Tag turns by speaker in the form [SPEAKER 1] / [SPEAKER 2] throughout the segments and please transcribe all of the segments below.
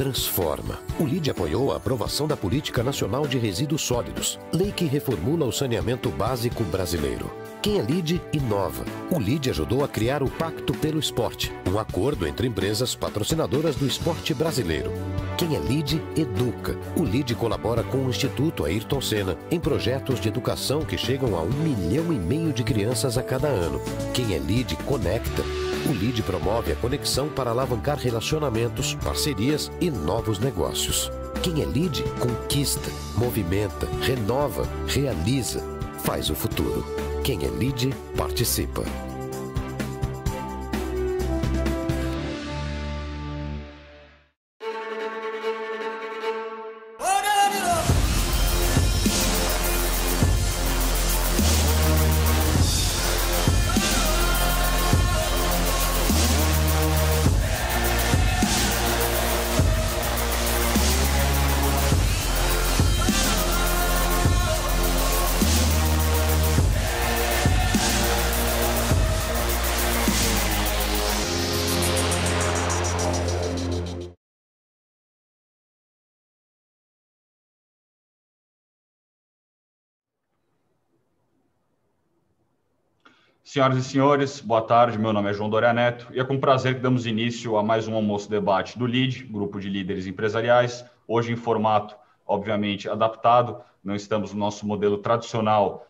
[SPEAKER 1] transforma. O LIDE apoiou a aprovação da Política Nacional de Resíduos Sólidos, lei que reformula o saneamento básico brasileiro. Quem é LIDE, inova. O LIDE ajudou a criar o Pacto pelo Esporte, um acordo entre empresas patrocinadoras do esporte brasileiro. Quem é LIDE, educa. O LIDE colabora com o Instituto Ayrton Senna em projetos de educação que chegam a 1,5 milhão de crianças a cada ano. Quem é LIDE, conecta. O LIDE promove a conexão para alavancar relacionamentos, parcerias e novos negócios. Quem é LIDE, conquista, movimenta, renova, realiza, faz o futuro. Quem é LIDE, participa.
[SPEAKER 2] Senhoras e senhores, boa tarde. Meu nome é João Doria Neto e é com prazer que damos início a mais um almoço-debate do LIDE, Grupo de Líderes Empresariais, hoje em formato, obviamente, adaptado. Não estamos no nosso modelo tradicional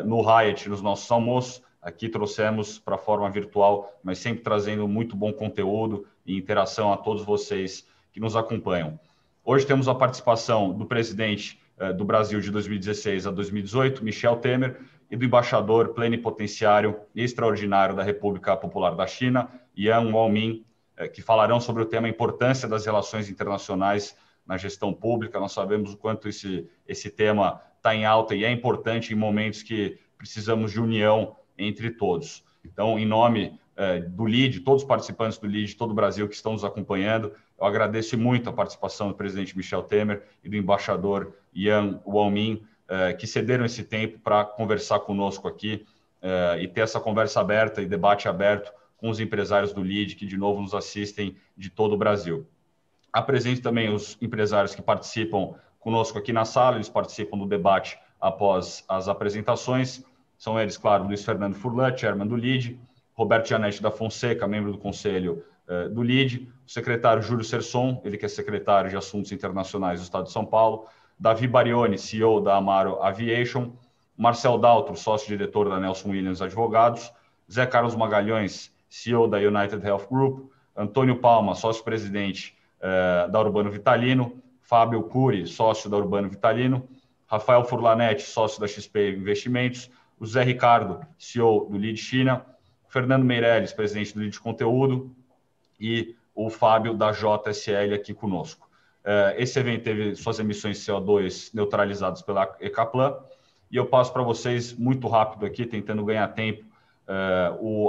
[SPEAKER 2] no Hyatt, nos nossos almoços. Aqui trouxemos para a forma virtual, mas sempre trazendo muito bom conteúdo e interação a todos vocês que nos acompanham. Hoje temos a participação do presidente do Brasil de 2016 a 2018, Michel Temer, e do embaixador plenipotenciário e extraordinário da República Popular da China, Yang Guomin, que falarão sobre o tema importância das relações internacionais na gestão pública. Nós sabemos o quanto esse tema está em alta e é importante em momentos que precisamos de união entre todos. Então, em nome do LIDE, todos os participantes do LIDE, todo o Brasil que estão nos acompanhando, eu agradeço muito a participação do presidente Michel Temer e do embaixador Yang Guomin, que cederam esse tempo para conversar conosco aqui e ter essa conversa aberta e debate aberto com os empresários do LIDE, que de novo nos assistem de todo o Brasil. Apresento também os empresários que participam conosco aqui na sala, eles participam do debate após as apresentações. São eles, claro, Luiz Fernando Furlan, chairman do LIDE, Roberto Gianetti da Fonseca, membro do conselho do LIDE, o secretário Júlio Serson, ele que é secretário de Assuntos Internacionais do Estado de São Paulo, Davi Barioni, CEO da Amaro Aviation, Marcel Daltro, sócio-diretor da Nelson Williams Advogados, Zé Carlos Magalhães, CEO da United Health Group, Antônio Palma, sócio-presidente da Urbano Vitalino, Fábio Cury, sócio da Urbano Vitalino, Rafael Furlanetti, sócio da XP Investimentos, o Zé Ricardo, CEO do LIDE China, Fernando Meirelles, presidente do LIDE Conteúdo, e o Fábio da JSL aqui conosco. Esse evento teve suas emissões de CO2 neutralizadas pela Ecaplan, e eu passo para vocês muito rápido aqui, tentando ganhar tempo,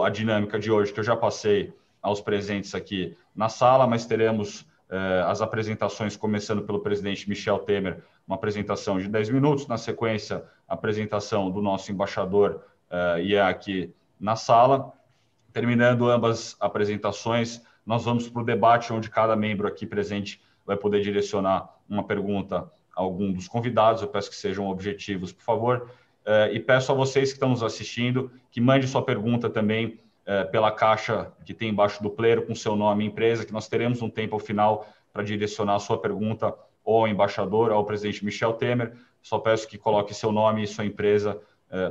[SPEAKER 2] a dinâmica de hoje, que eu já passei aos presentes aqui na sala, mas teremos as apresentações, começando pelo presidente Michel Temer, uma apresentação de 10 minutos, na sequência, a apresentação do nosso embaixador Ian aqui na sala. Terminando ambas apresentações, nós vamos para o debate, onde cada membro aqui presente vai poder direcionar uma pergunta a algum dos convidados. Eu peço que sejam objetivos, por favor. E peço a vocês que estão nos assistindo que mandem sua pergunta também pela caixa que tem embaixo do player, com seu nome e empresa, que nós teremos um tempo ao final para direcionar a sua pergunta ou ao embaixador, ao presidente Michel Temer. Só peço que coloque seu nome e sua empresa,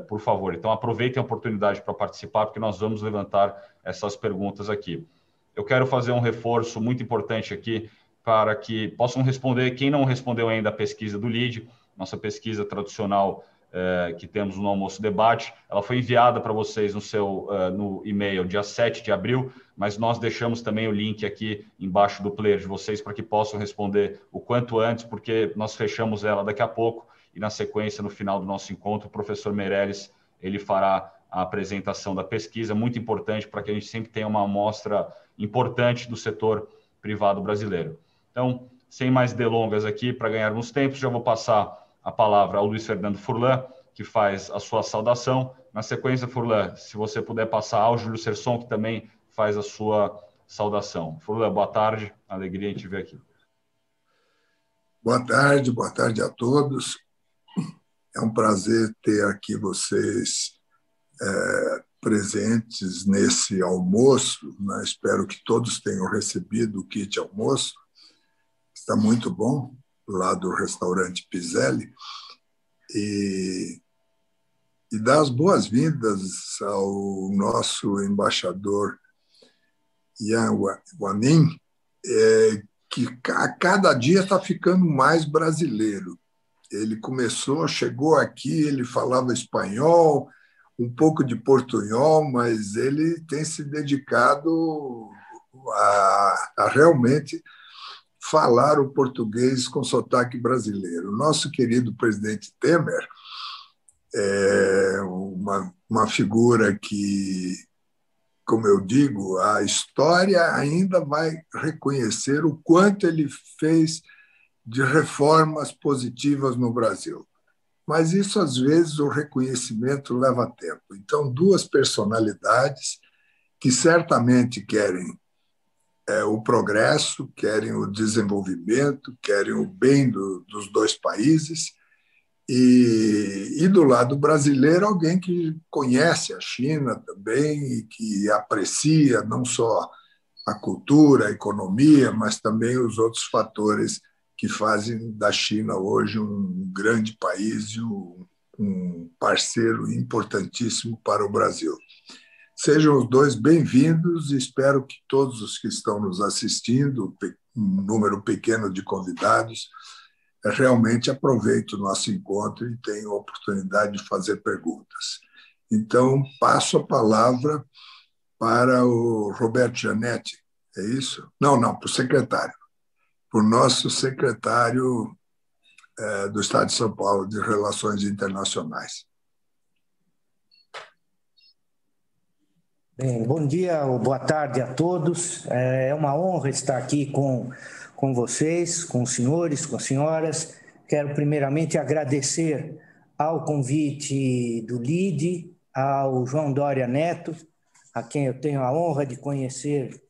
[SPEAKER 2] por favor. Então, aproveitem a oportunidade para participar, porque nós vamos levantar essas perguntas aqui. Eu quero fazer um reforço muito importante aqui, para que possam responder, quem não respondeu ainda a pesquisa do LIDE, nossa pesquisa tradicional que temos no Almoço Debate, ela foi enviada para vocês no e-mail dia 7 de abril, mas nós deixamos também o link aqui embaixo do player de vocês para que possam responder o quanto antes, porque nós fechamos ela daqui a pouco e na sequência, no final do nosso encontro, o professor Meirelles, ele fará a apresentação da pesquisa, muito importante para que a gente sempre tenha uma amostra importante do setor privado brasileiro. Então, sem mais delongas aqui, para ganharmos tempo, já vou passar a palavra ao Luiz Fernando Furlan, que faz a sua saudação. Na sequência, Furlan, se você puder passar ao Júlio Serson, que também faz a sua saudação. Furlan, boa tarde, alegria em te ver aqui.
[SPEAKER 3] Boa tarde a todos. É um prazer ter aqui vocês presentes nesse almoço, né? Espero que todos tenham recebido o kit almoço. Está muito bom, lá do restaurante Piselli. E dar as boas-vindas ao nosso embaixador Yan Wanin, que a cada dia está ficando mais brasileiro. Ele chegou aqui, ele falava espanhol, um pouco de portunhol, mas ele tem se dedicado a realmente falar o português com sotaque brasileiro. Nosso querido presidente Temer é uma figura que, como eu digo, a história ainda vai reconhecer o quanto ele fez de reformas positivas no Brasil. Mas isso, às vezes, o reconhecimento leva tempo. Então, duas personalidades que certamente querem o progresso, querem o desenvolvimento, querem o bem dos dois países. E do lado brasileiro, alguém que conhece a China também e que aprecia não só a cultura, a economia, mas também os outros fatores que fazem da China hoje um grande país e um parceiro importantíssimo para o Brasil. Sejam os dois bem-vindos e espero que todos os que estão nos assistindo, um número pequeno de convidados, realmente aproveite o nosso encontro e tenha a oportunidade de fazer perguntas. Então, passo a palavra para o Roberto Gianetti, é isso? Não, para o secretário, para o nosso secretário do Estado de São Paulo de Relações Internacionais.
[SPEAKER 4] Bem, bom dia ou boa tarde a todos. É uma honra estar aqui com vocês, com os senhores, com as senhoras. Quero primeiramente agradecer ao convite do LIDE, ao João Doria Neto, a quem eu tenho a honra de conhecer,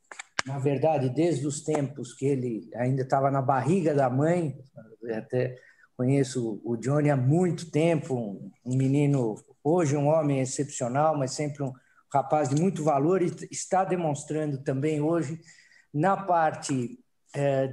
[SPEAKER 4] na verdade, desde os tempos que ele ainda estava na barriga da mãe. Até conheço o Johnny há muito tempo, um menino, hoje um homem excepcional, mas sempre um rapaz de muito valor, e está demonstrando também hoje na parte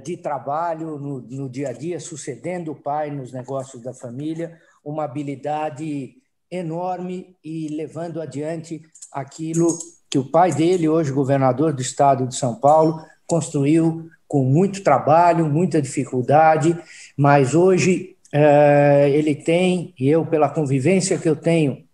[SPEAKER 4] de trabalho, no dia a dia, sucedendo o pai nos negócios da família, uma habilidade enorme e levando adiante aquilo que o pai dele, hoje governador do estado de São Paulo, construiu com muito trabalho, muita dificuldade, mas hoje ele tem, e eu, pela convivência que eu tenho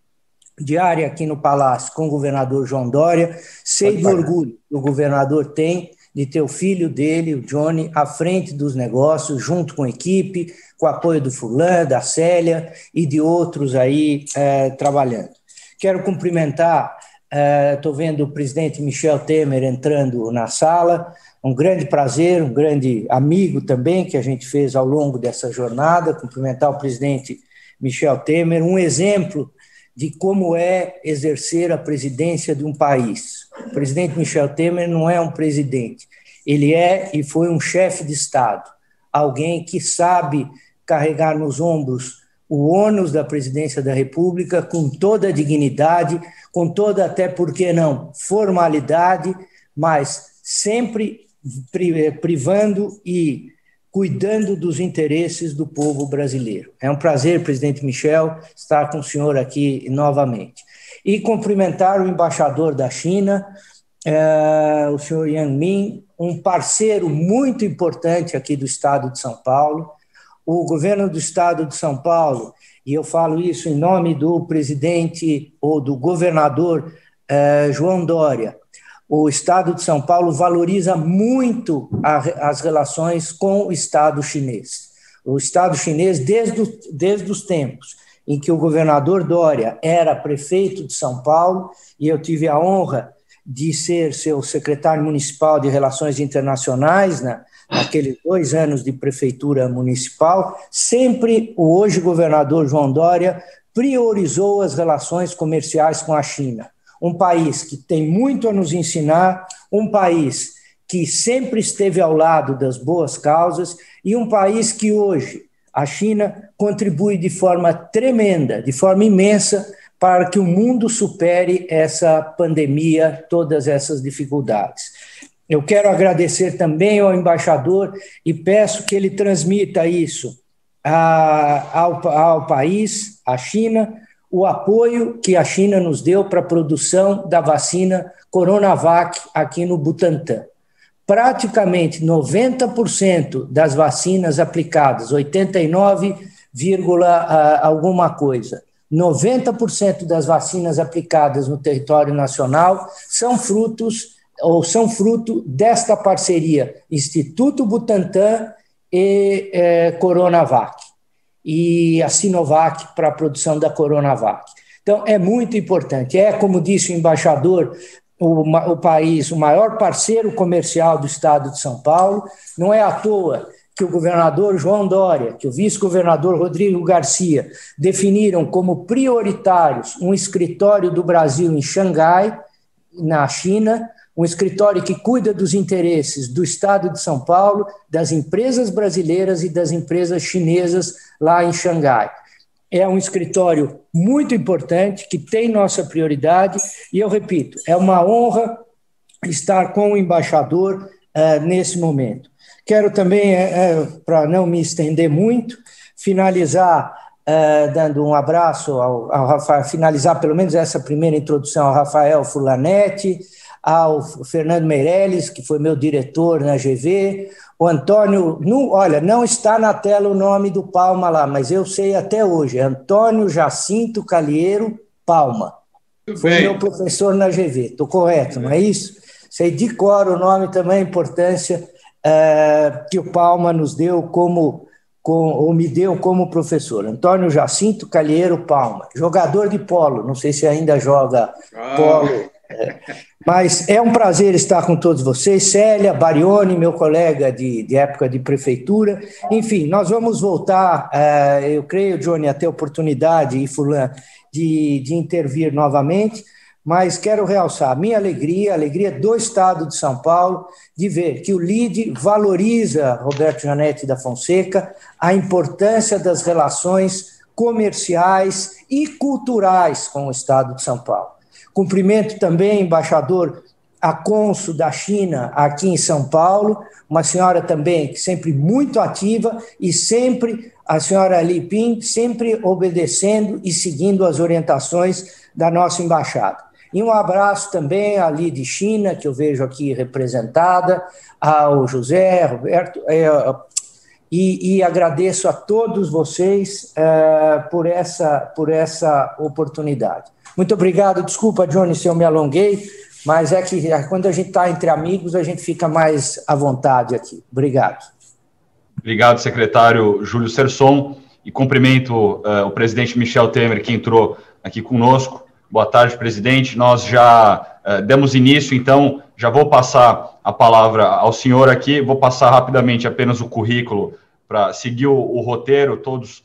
[SPEAKER 4] diária aqui no Palácio com o governador João Doria, sei do orgulho que o governador tem de ter o filho dele, o Johnny, à frente dos negócios, junto com a equipe, com o apoio do Furlan, da Célia e de outros aí trabalhando. Quero cumprimentar, estou vendo o presidente Michel Temer entrando na sala, um grande prazer, um grande amigo também que a gente fez ao longo dessa jornada, cumprimentar o presidente Michel Temer, um exemplo de como é exercer a presidência de um país. O presidente Michel Temer não é um presidente, ele é e foi um chefe de Estado, alguém que sabe carregar nos ombros o ônus da presidência da República com toda a dignidade, com toda, até por que não, formalidade, mas sempre privando e cuidando dos interesses do povo brasileiro. É um prazer, presidente Michel, estar com o senhor aqui novamente. E cumprimentar o embaixador da China, o senhor Yang Min, um parceiro muito importante aqui do estado de São Paulo. O governo do estado de São Paulo, e eu falo isso em nome do presidente ou do governador João Doria, o Estado de São Paulo valoriza muito as relações com o Estado chinês. O Estado chinês, desde os tempos em que o governador Doria era prefeito de São Paulo, e eu tive a honra de ser seu secretário municipal de Relações Internacionais, naqueles 2 anos de prefeitura municipal, sempre o hoje governador João Doria priorizou as relações comerciais com a China. Um país que tem muito a nos ensinar, um país que sempre esteve ao lado das boas causas e um país que hoje, a China, contribui de forma tremenda, de forma imensa, para que o mundo supere essa pandemia, todas essas dificuldades. Eu quero agradecer também ao embaixador e peço que ele transmita isso ao país, à China, o apoio que a China nos deu para a produção da vacina Coronavac aqui no Butantã. Praticamente 90% das vacinas aplicadas, 89, alguma coisa, 90% das vacinas aplicadas no território nacional são fruto desta parceria Instituto Butantan e Coronavac, e a Sinovac para a produção da Coronavac. Então, é muito importante. É, como disse o embaixador, o país, o maior parceiro comercial do estado de São Paulo. Não é à toa que o governador João Dória, que o vice-governador Rodrigo Garcia definiram como prioritários um escritório do Brasil em Xangai, na China, um escritório que cuida dos interesses do estado de São Paulo, das empresas brasileiras e das empresas chinesas lá em Xangai. É um escritório muito importante, que tem nossa prioridade, e eu repito, é uma honra estar com o embaixador nesse momento. Quero também, para não me estender muito, finalizar dando um abraço ao Rafael, finalizar pelo menos essa primeira introdução ao Rafael Fulanetti, ao Fernando Meirelles, que foi meu diretor na GV, o Antônio, olha, não está na tela o nome do Palma lá, mas eu sei até hoje, Antônio Jacinto Calheiro Palma. Foi meu professor na GV, estou correto, não é isso? Sei de cor o nome também, a importância que o Palma nos deu ou me deu como professor. Antônio Jacinto Calheiro Palma, jogador de polo, não sei se ainda joga polo, mas é um prazer estar com todos vocês. Célia Barioni, meu colega de época de prefeitura. Enfim, nós vamos voltar, eu creio, Johnny, a ter oportunidade, e Fulano, de intervir novamente, mas quero realçar a minha alegria, a alegria do Estado de São Paulo, de ver que o LIDE valoriza, Roberto Janetti da Fonseca, a importância das relações comerciais e culturais com o Estado de São Paulo. Cumprimento também, embaixador, a cônsul da China aqui em São Paulo, uma senhora também sempre muito ativa e sempre, a senhora Li Ping, sempre obedecendo e seguindo as orientações da nossa embaixada. E um abraço também à Li de China, que eu vejo aqui representada, ao José, Roberto, e agradeço a todos vocês por essa oportunidade. Muito obrigado, desculpa, Johnny, se eu me alonguei, mas é que quando a gente está entre amigos, a gente fica mais à vontade aqui. Obrigado.
[SPEAKER 2] Obrigado, secretário Júlio Serson, e cumprimento o presidente Michel Temer, que entrou aqui conosco. Boa tarde, presidente. Nós já demos início, então já vou passar a palavra ao senhor aqui, vou passar rapidamente apenas o currículo para seguir o roteiro, todos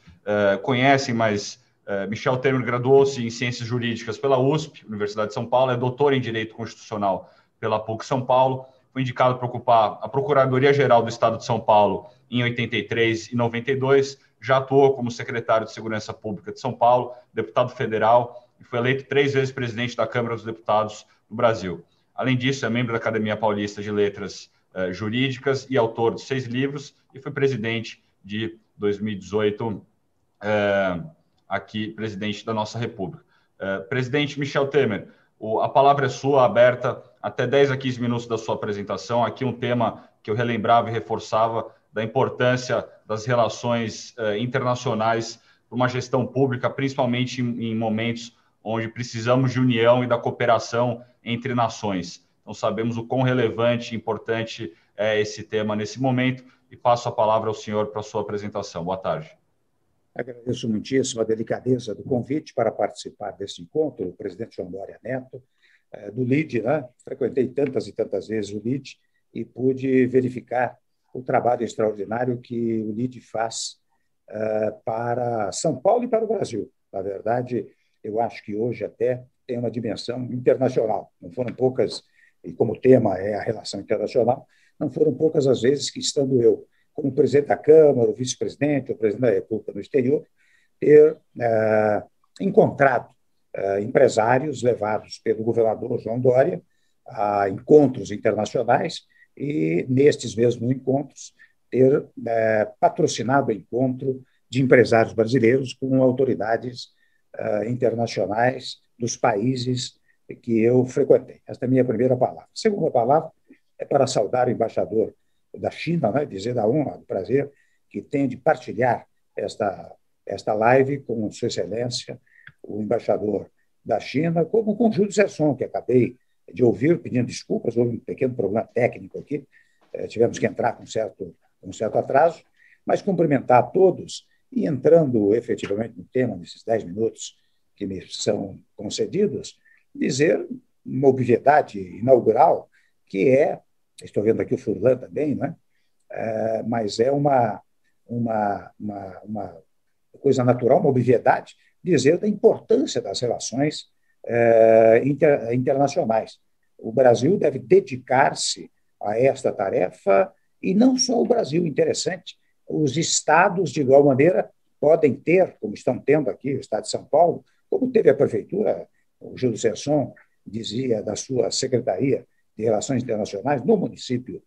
[SPEAKER 2] conhecem, mas Michel Temer graduou-se em Ciências Jurídicas pela USP, Universidade de São Paulo, é doutor em Direito Constitucional pela PUC São Paulo, foi indicado para ocupar a Procuradoria-Geral do Estado de São Paulo em 83 e 92, já atuou como secretário de Segurança Pública de São Paulo, deputado federal, e foi eleito 3 vezes presidente da Câmara dos Deputados do Brasil. Além disso, é membro da Academia Paulista de Letras Jurídicas e autor de 6 livros, e foi presidente de 2018, aqui, presidente da nossa República. Presidente Michel Temer, a palavra é sua, aberta até 10 a 15 minutos da sua apresentação. Aqui um tema que eu relembrava e reforçava da importância das relações internacionais para uma gestão pública, principalmente em momentos onde precisamos de união e da cooperação entre nações. Então, sabemos o quão relevante e importante é esse tema nesse momento, e passo a palavra ao senhor para a sua apresentação. Boa tarde.
[SPEAKER 5] Agradeço muitíssimo a delicadeza do convite para participar desse encontro, o presidente João Dória Neto, do LIDE, né? Frequentei tantas e tantas vezes o LIDE e pude verificar o trabalho extraordinário que o LIDE faz para São Paulo e para o Brasil. Na verdade, eu acho que hoje até tem uma dimensão internacional. Não foram poucas e como o tema é a relação internacional, não foram poucas as vezes que, estando eu como presidente da Câmara, o vice-presidente, o presidente da República no exterior, ter encontrado empresários levados pelo governador João Dória a encontros internacionais e, nestes mesmos encontros, ter patrocinado o encontro de empresários brasileiros com autoridades internacionais dos países que eu frequentei. Esta é a minha primeira palavra. A segunda palavra é para saudar o embaixador da China, né, dizer da honra, do prazer que tenho de partilhar esta live com Sua Excelência, o embaixador da China, como com Júlio Sesson, que acabei de ouvir, pedindo desculpas, houve um pequeno problema técnico aqui, tivemos que entrar com um certo atraso, mas cumprimentar a todos e, entrando efetivamente no tema, nesses 10 minutos que me são concedidos, dizer uma obviedade inaugural, que estou vendo aqui o Furlan também, né? Mas é uma coisa natural, uma obviedade, dizer da importância das relações internacionais. O Brasil deve dedicar-se a esta tarefa, e não só o Brasil, interessante, os estados, de igual maneira, podem ter, como estão tendo aqui, o estado de São Paulo, como teve a prefeitura, o Júlio Sesson dizia da sua Secretaria de Relações Internacionais no município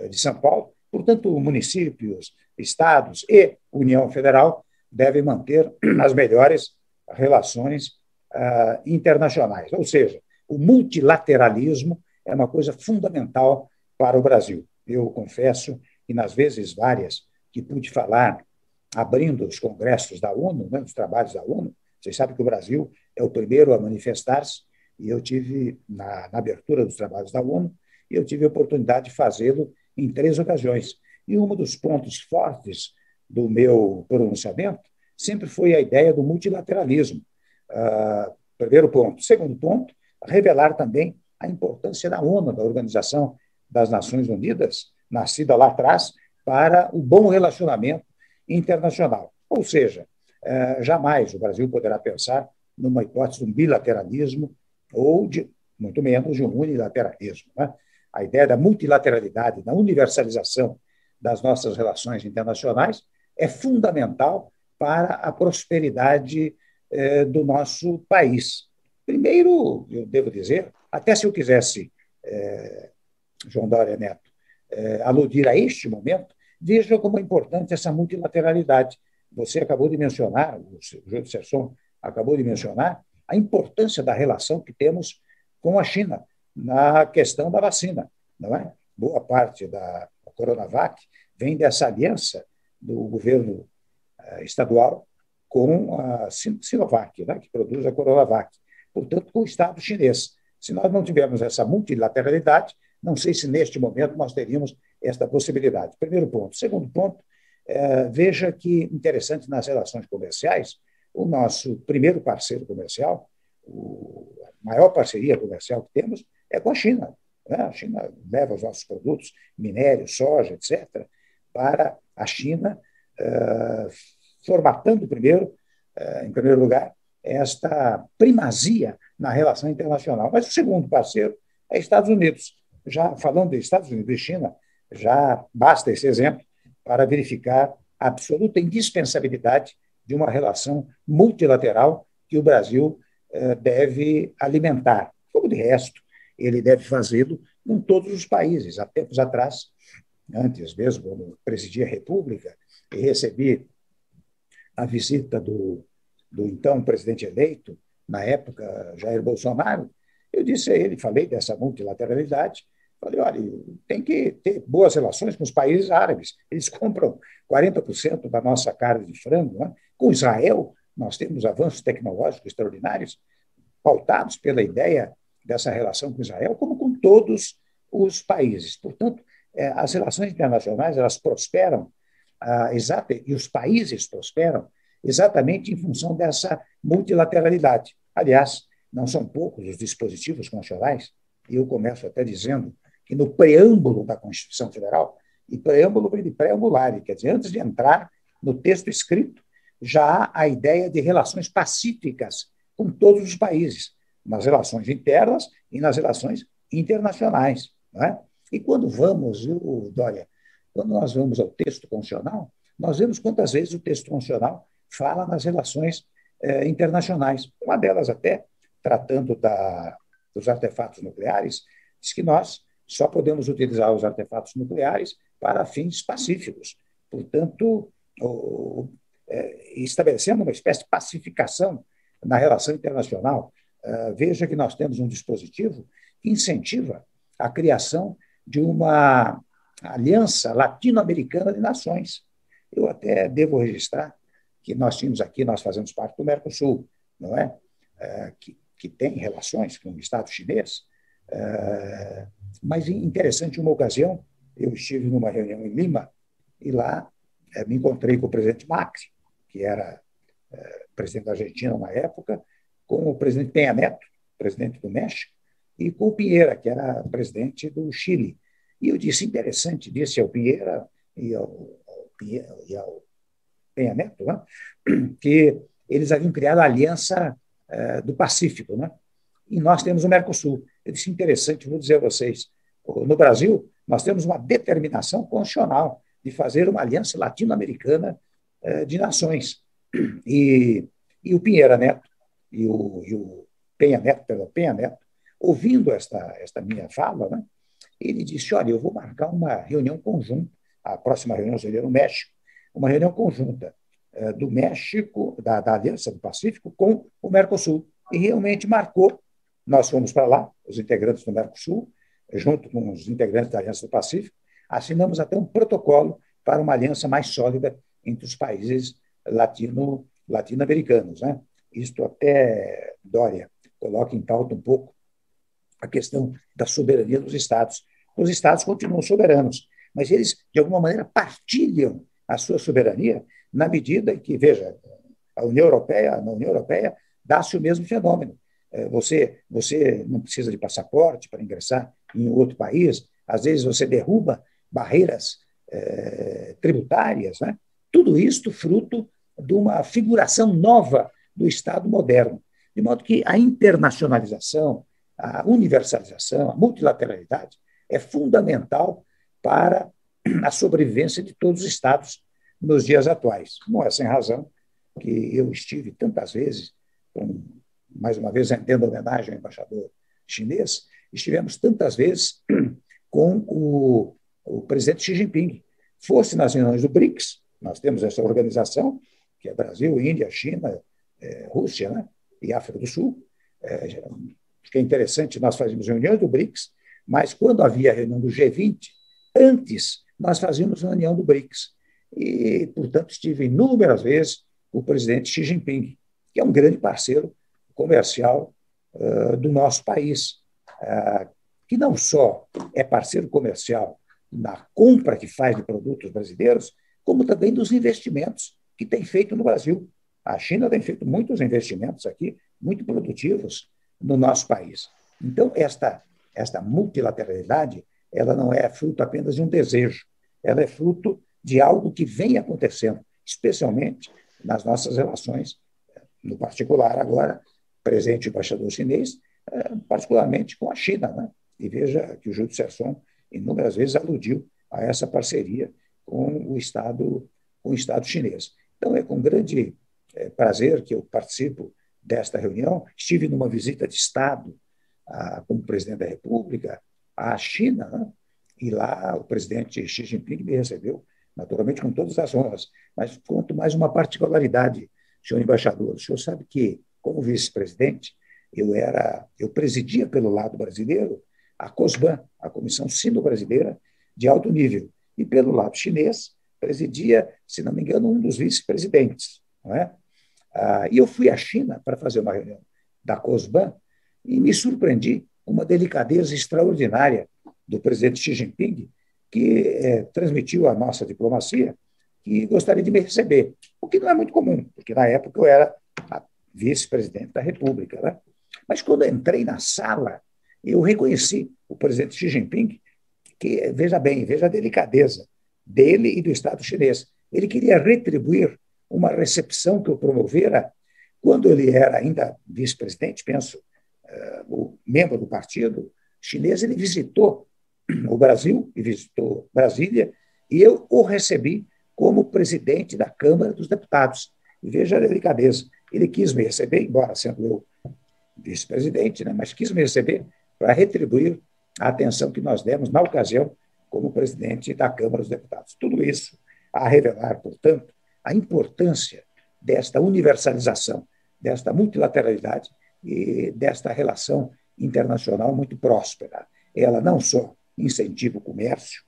[SPEAKER 5] de São Paulo. Portanto, municípios, estados e União Federal devem manter as melhores relações internacionais. Ou seja, o multilateralismo é uma coisa fundamental para o Brasil. Eu confesso que, nas vezes várias que pude falar, abrindo os congressos da ONU, né, os trabalhos da ONU, vocês sabem que o Brasil é o primeiro a manifestar-se, e eu tive, na abertura dos trabalhos da ONU, eu tive a oportunidade de fazê-lo em 3 ocasiões. E um dos pontos fortes do meu pronunciamento sempre foi a ideia do multilateralismo. Primeiro ponto. Segundo ponto, revelar também a importância da ONU, da Organização das Nações Unidas, nascida lá atrás, para o bom relacionamento internacional. Ou seja, jamais o Brasil poderá pensar numa hipótese de um bilateralismo ou, muito menos, de um unilateralismo, né? A ideia da multilateralidade, da universalização das nossas relações internacionais é fundamental para a prosperidade do nosso país. Primeiro, eu devo dizer, até se eu quisesse, João Dória Neto, aludir a este momento, veja como é importante essa multilateralidade. Você acabou de mencionar, o Júlio Sesson acabou de mencionar, a importância da relação que temos com a China na questão da vacina, não é? Boa parte da Coronavac vem dessa aliança do governo estadual com a Sinovac, né, que produz a Coronavac, portanto, com o Estado chinês. Se nós não tivermos essa multilateralidade, não sei se neste momento nós teríamos esta possibilidade. Primeiro ponto. Segundo ponto, veja que interessante nas relações comerciais, o nosso primeiro parceiro comercial, a maior parceria comercial que temos é com a China, né? A China leva os nossos produtos, minério, soja, etc., para a China, formatando em primeiro lugar, esta primazia na relação internacional. Mas o segundo parceiro é Estados Unidos. Já falando de Estados Unidos e China, já basta esse exemplo para verificar a absoluta indispensabilidade de uma relação multilateral que o Brasil deve alimentar. Como de resto, ele deve fazê-lo com todos os países. Há tempos atrás, antes mesmo, quando presidi a República e recebi a visita do então presidente eleito, na época, Jair Bolsonaro, eu disse a ele, falei dessa multilateralidade, falei, olha, tem que ter boas relações com os países árabes. Eles compram 40% da nossa carne de frango, né? Com Israel, nós temos avanços tecnológicos extraordinários, pautados pela ideia dessa relação com Israel, como com todos os países. Portanto, as relações internacionais, elas prosperam, e os países prosperam exatamente em função dessa multilateralidade. Aliás, não são poucos os dispositivos constitucionais, e eu começo até dizendo que no preâmbulo da Constituição Federal, e preâmbulo vem de preambulare, quer dizer, antes de entrar no texto escrito, já há a ideia de relações pacíficas com todos os países, nas relações internas e nas relações internacionais. Não é? E quando vamos, Dória, quando nós vamos ao texto constitucional, nós vemos quantas vezes o texto constitucional fala nas relações internacionais. Uma delas até, tratando dos artefatos nucleares, diz que nós só podemos utilizar os artefatos nucleares para fins pacíficos. Portanto, estabelecendo uma espécie de pacificação na relação internacional. Veja que nós temos um dispositivo que incentiva a criação de uma aliança latino-americana de nações. Eu até devo registrar que nós tínhamos aqui, nós fazemos parte do Mercosul, não é? Que tem relações com o Estado chinês. Mas, interessante, uma ocasião, eu estive numa reunião em Lima e lá me encontrei com o presidente Macri, que era presidente da Argentina na época, com o presidente Peña Neto, presidente do México, e com o Piñera, que era presidente do Chile. E eu disse, interessante, disse ao Piñera e ao Peña Neto, né, que eles haviam criado a Aliança do Pacífico, né? E nós temos o Mercosul. Eu disse, interessante, vou dizer a vocês, no Brasil, nós temos uma determinação constitucional de fazer uma aliança latino-americana de nações. E o Piñera Neto e o Peña Neto, ouvindo esta minha fala, né, ele disse, olha, eu vou marcar uma reunião conjunta, a próxima reunião seria no México, uma reunião conjunta do México, da Aliança do Pacífico, com o Mercosul. E realmente marcou. Nós fomos para lá, os integrantes do Mercosul, junto com os integrantes da Aliança do Pacífico, assinamos até um protocolo para uma aliança mais sólida entre os países latino-americanos. Né? Isto até, Dória, coloca em pauta um pouco a questão da soberania dos Estados. Os Estados continuam soberanos, mas eles, de alguma maneira, partilham a sua soberania na medida em que, veja, na União Europeia dá-se o mesmo fenômeno. Você não precisa de passaporte para ingressar em outro país, às vezes você derruba barreiras tributárias, né? Tudo isto fruto de uma figuração nova do Estado moderno. De modo que a internacionalização, a universalização, a multilateralidade é fundamental para a sobrevivência de todos os Estados nos dias atuais. Não é sem razão que eu estive tantas vezes, mais uma vez rendendo homenagem ao embaixador chinês, estivemos tantas vezes com o presidente Xi Jinping. Fosse nas reuniões do BRICS, nós temos essa organização, que é Brasil, Índia, China, Rússia, né, e África do Sul. Que é interessante, nós fazíamos reuniões do BRICS, mas quando havia a reunião do G20, antes nós fazíamos reunião do BRICS. E, portanto, estive inúmeras vezes com o presidente Xi Jinping, que é um grande parceiro comercial do nosso país, que não só é parceiro comercial na compra que faz de produtos brasileiros, como também dos investimentos que tem feito no Brasil. A China tem feito muitos investimentos aqui, muito produtivos, no nosso país. Então, esta multilateralidade, ela não é fruto apenas de um desejo, ela é fruto de algo que vem acontecendo, especialmente nas nossas relações, no particular agora, presente o embaixador chinês, particularmente com a China, né? E veja que o Júlio Serson inúmeras vezes aludiu a essa parceria com o Estado chinês. Então, é com grande prazer que eu participo desta reunião. Estive numa visita de Estado como presidente da República à China, né? E lá o presidente Xi Jinping me recebeu, naturalmente com todas as honras, mas conto mais uma particularidade, senhor embaixador. O senhor sabe que, como vice-presidente, eu presidia pelo lado brasileiro a COSBAN, a Comissão Sino-Brasileira de Alto Nível, e pelo lado chinês presidia, se não me engano, um dos vice-presidentes, não é? E eu fui à China para fazer uma reunião da COSBAN e me surpreendi com uma delicadeza extraordinária do presidente Xi Jinping, que transmitiu à nossa diplomacia que gostaria de me receber, o que não é muito comum, porque na época eu era vice-presidente da República, né? Mas quando eu entrei na sala, eu reconheci o presidente Xi Jinping, que, veja bem, veja a delicadeza dele e do Estado chinês. Ele queria retribuir uma recepção que eu promovera quando ele era ainda vice-presidente, penso, o membro do partido chinês, ele visitou o Brasil e visitou Brasília, e eu o recebi como presidente da Câmara dos Deputados. E veja a delicadeza, ele quis me receber, embora sendo eu vice-presidente, né, mas quis me receber para retribuir a atenção que nós demos na ocasião como presidente da Câmara dos Deputados. Tudo isso a revelar, portanto, a importância desta universalização, desta multilateralidade e desta relação internacional muito próspera. Ela não só incentiva o comércio,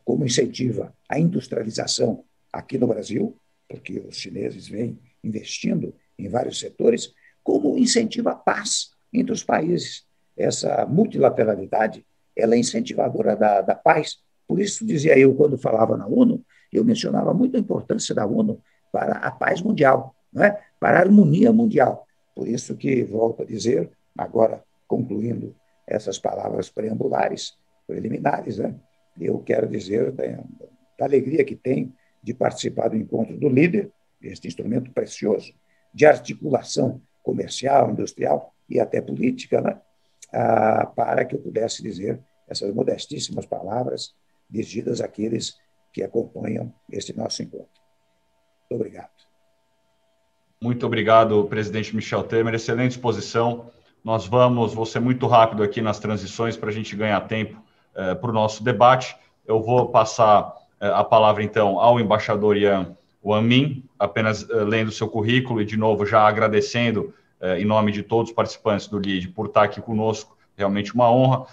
[SPEAKER 5] como incentiva a industrialização aqui no Brasil, porque os chineses vêm investindo em vários setores, como incentiva a paz entre os países. Essa multilateralidade ela é incentivadora da paz. Por isso, dizia eu, quando falava na ONU, eu mencionava muito a importância da ONU para a paz mundial, não é? Para a harmonia mundial. Por isso que, volto a dizer, agora concluindo essas palavras preambulares, preliminares, né? Eu quero dizer da alegria que tenho de participar do encontro do líder, este instrumento precioso de articulação comercial, industrial e até política, né? Para que eu pudesse dizer essas modestíssimas palavras dirigidas àqueles que acompanham este nosso encontro. Muito obrigado.
[SPEAKER 2] Muito obrigado, presidente Michel Temer. Excelente exposição. Vou ser muito rápido aqui nas transições para a gente ganhar tempo para o nosso debate. Eu vou passar a palavra, então, ao embaixador Yan Wanmin, apenas lendo seu currículo e, de novo, já agradecendo, em nome de todos os participantes do LIDE, por estar aqui conosco. Realmente uma honra.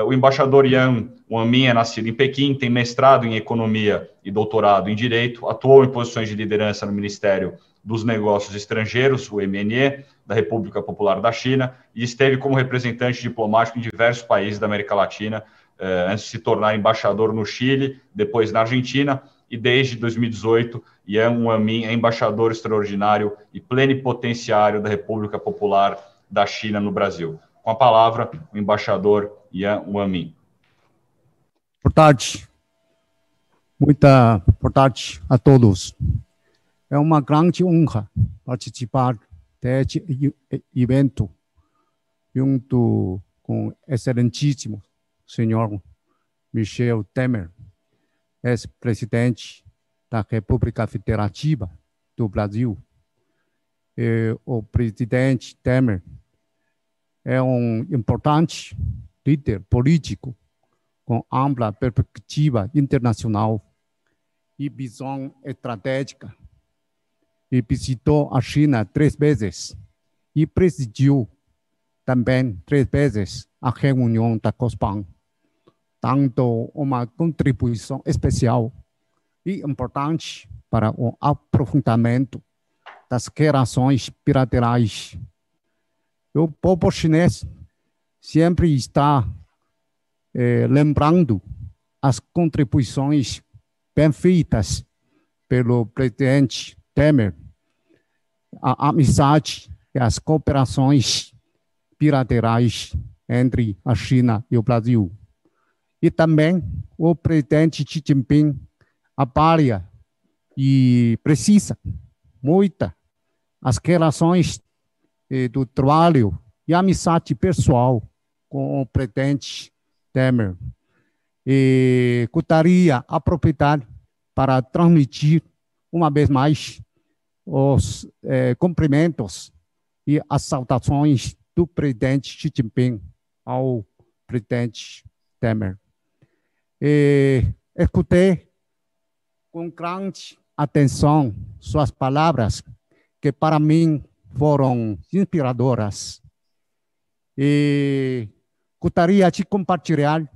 [SPEAKER 2] O embaixador Yan Wanmin é nascido em Pequim, tem mestrado em Economia e doutorado em Direito, atuou em posições de liderança no Ministério dos Negócios Estrangeiros, o MNE, da República Popular da China, e esteve como representante diplomático em diversos países da América Latina, antes de se tornar embaixador no Chile, depois na Argentina, e desde 2018, Yan Wanmin é embaixador extraordinário e plenipotenciário da República Popular da China no Brasil. Com a palavra, o embaixador Yan Wanmin.
[SPEAKER 6] Boa tarde. Muita boa tarde a todos. É uma grande honra participar deste evento junto com o excelentíssimo senhor Michel Temer, ex-presidente da República Federativa do Brasil. O presidente Temer é um importante líder político com ampla perspectiva internacional e visão estratégica. E visitou a China 3 vezes e presidiu também 3 vezes a reunião da COSPAN, dando uma contribuição especial e importante para o aprofundamento das relações bilaterais. O povo chinês sempre está lembrando as contribuições bem feitas pelo presidente Temer, a amizade e as cooperações bilaterais entre a China e o Brasil. E também o presidente Xi Jinping apoia e precisa muito as relações do trabalho e amizade pessoal com o presidente Temer. E gostaria de aproveitar para transmitir uma vez mais os cumprimentos e as saudações do presidente Xi Jinping ao presidente Temer. Escutei com grande atenção suas palavras, que para mim foram inspiradoras. E gostaria de compartilhar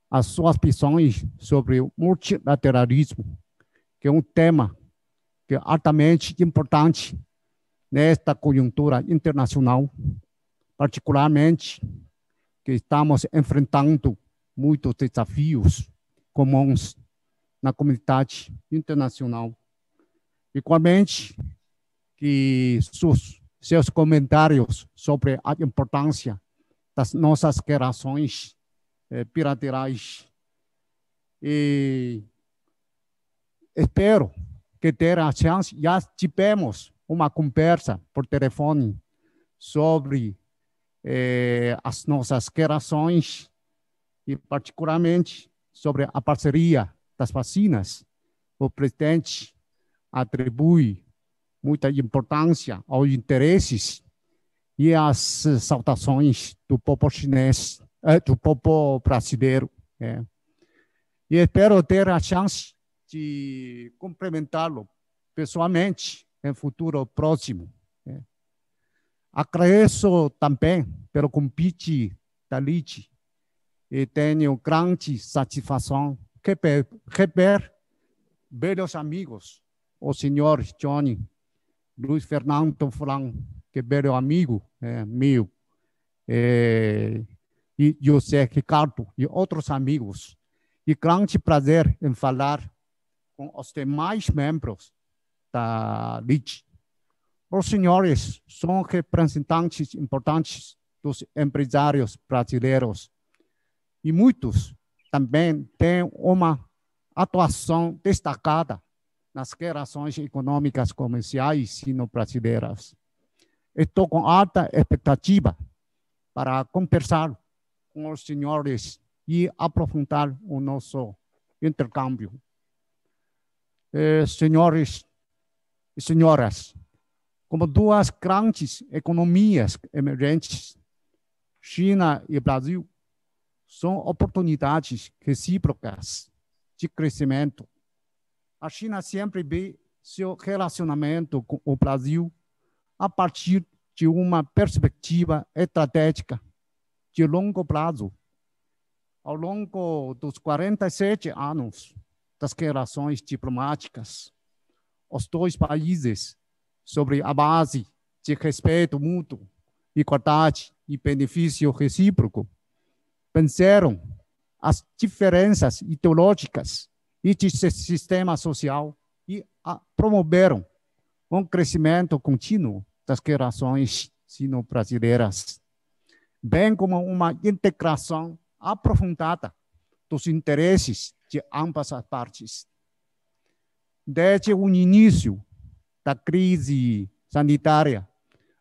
[SPEAKER 6] as suas visões sobre o multilateralismo, que é um tema que é altamente importante nesta conjuntura internacional, particularmente que estamos enfrentando muitos desafios comuns na comunidade internacional. Igualmente, que seus comentários sobre a importância das nossas relações bilaterais. E espero que ter a chance, já tivemos uma conversa por telefone sobre as nossas gerações, e particularmente sobre a parceria das vacinas. O presidente atribui muita importância aos interesses e às saudações do povo chinês, do povo brasileiro. E espero ter a chance de cumprimentá-lo pessoalmente em futuro próximo. Agradeço também pelo convite da LIDE e tenho grande satisfação rever velhos amigos, o senhor Johnny, Luiz Fernando Fran, que é velho amigo meu, e José Ricardo e outros amigos. E grande prazer em falar com os demais membros da LIDE. Os senhores são representantes importantes dos empresários brasileiros e muitos também têm uma atuação destacada nas relações econômicas comerciais sino-brasileiras. Estou com alta expectativa para conversar com os senhores e aprofundar o nosso intercâmbio. Senhores e senhoras, como duas grandes economias emergentes, China e Brasil, são oportunidades recíprocas de crescimento. A China sempre vê seu relacionamento com o Brasil a partir de uma perspectiva estratégica de longo prazo. Ao longo dos 47 anos das relações diplomáticas, os dois países, sobre a base de respeito mútuo, igualdade e benefício recíproco, venceram as diferenças ideológicas e de sistema social e promoveram um crescimento contínuo das relações sino-brasileiras, bem como uma integração aprofundada dos interesses de ambas as partes. Desde o início da crise sanitária,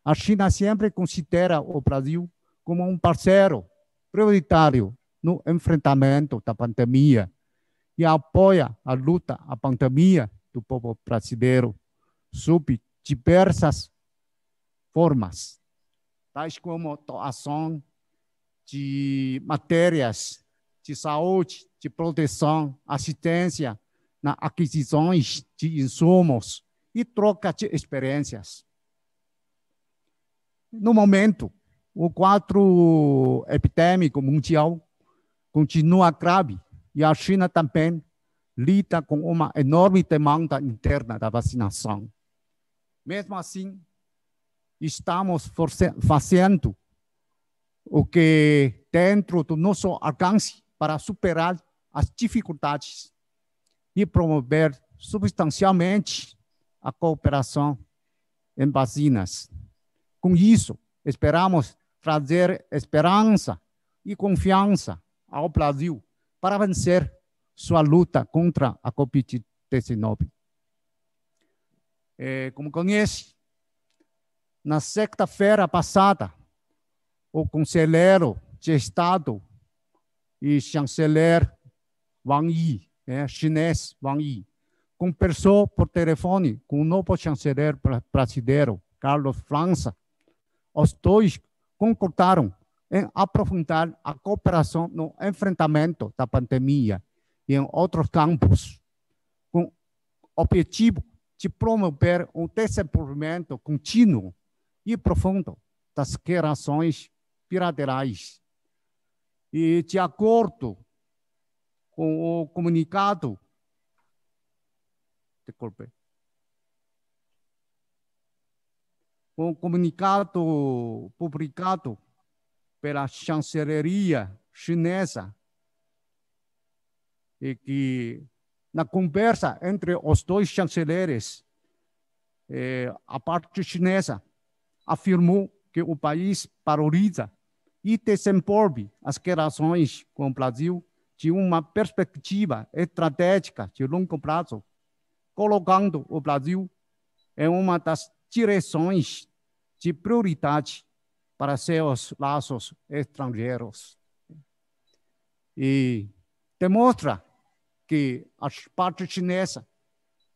[SPEAKER 6] a China sempre considera o Brasil como um parceiro prioritário no enfrentamento da pandemia e apoia a luta à pandemia do povo brasileiro sob diversas formas, tais como doação de matérias de saúde, de proteção, assistência nas aquisições de insumos e troca de experiências. No momento, o quadro epidêmico mundial continua grave e a China também lida com uma enorme demanda interna da vacinação. Mesmo assim, estamos fazendo o que dentro do nosso alcance para superar as dificuldades e promover substancialmente a cooperação em vacinas. Com isso, esperamos trazer esperança e confiança ao Brasil para vencer sua luta contra a Covid-19. Como conhece, na sexta-feira passada, o conselheiro de Estado e chanceler Wang Yi, chinês Wang Yi, conversou por telefone com o novo chanceler brasileiro, Carlos França. Os dois concordaram em aprofundar a cooperação no enfrentamento da pandemia e em outros campos, com o objetivo de promover um desenvolvimento contínuo e profundo das relações bilaterais. E, de acordo com o comunicado, publicado pela chancelaria chinesa, e que na conversa entre os dois chanceleres, a parte chinesa afirmou que o país valoriza e desenvolve as relações com o Brasil de uma perspectiva estratégica de longo prazo, colocando o Brasil em uma das direções de prioridade para seus laços estrangeiros. E demonstra que a parte chinesa,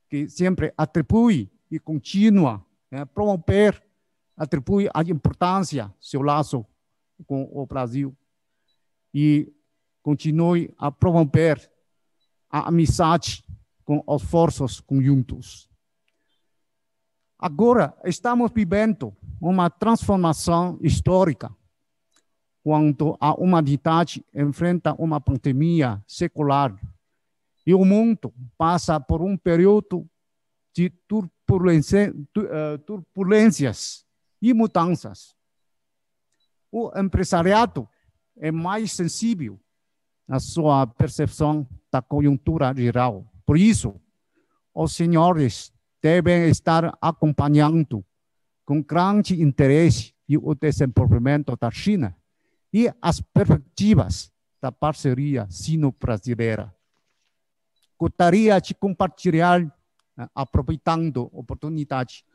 [SPEAKER 6] que sempre atribui e continua a promover, atribui a importância seu laço com o Brasil e continue a promover a amizade com os esforços conjuntos. Agora estamos vivendo uma transformação histórica, quando a humanidade enfrenta uma pandemia secular e o mundo passa por um período de turbulências e mudanças. O empresariado é mais sensível na sua percepção da conjuntura geral. Por isso, os senhores devem estar acompanhando com grande interesse o desenvolvimento da China e as perspectivas da parceria sino-brasileira. Gostaria de compartilhar, aproveitando a oportunidade,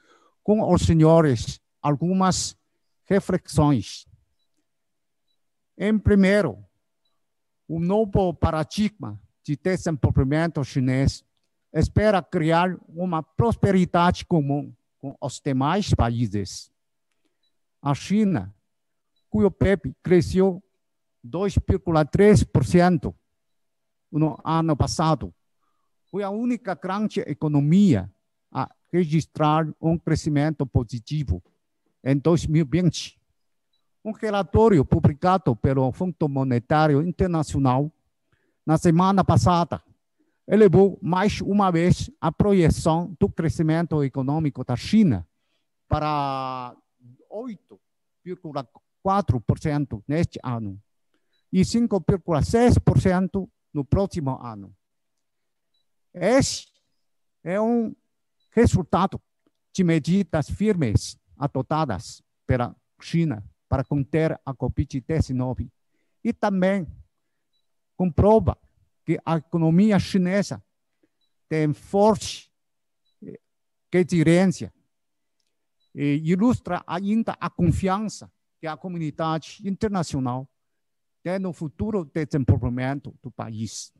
[SPEAKER 6] com os senhores algumas reflexões. Em primeiro, o novo paradigma de desenvolvimento chinês espera criar uma prosperidade comum com os demais países. A China, cujo PIB cresceu 2,3% no ano passado, foi a única grande economia a registrar um crescimento positivo em 2020. Um relatório publicado pelo Fundo Monetário Internacional na semana passada elevou mais uma vez a projeção do crescimento econômico da China para 8,4% neste ano e 5,6% no próximo ano. Esse é um resultado de medidas firmes adotadas pela China para conter a Covid-19 e também comprova que a economia chinesa tem forte resiliência e ilustra ainda a confiança que a comunidade internacional tem no futuro desenvolvimento do país.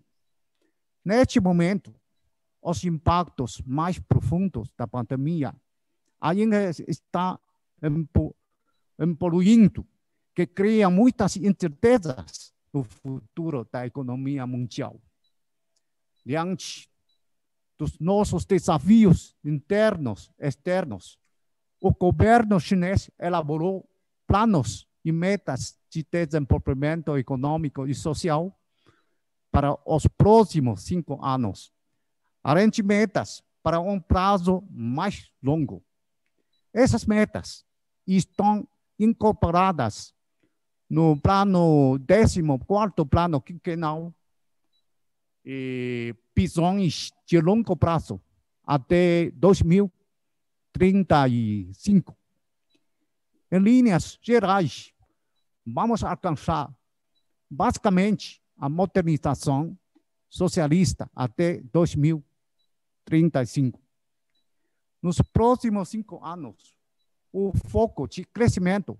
[SPEAKER 6] Neste momento, os impactos mais profundos da pandemia ainda estão evoluindo, que cria muitas incertezas no futuro da economia mundial. Diante dos nossos desafios internos e externos, o governo chinês elaborou planos e metas de desenvolvimento econômico e social para os próximos 5 anos, além de metas para um prazo mais longo. Essas metas estão incorporadas no plano 14º plano quinquenal e visões de longo prazo até 2035. Em linhas gerais, vamos alcançar basicamente a modernização socialista até 2035. Nos próximos 5 anos, o foco de crescimento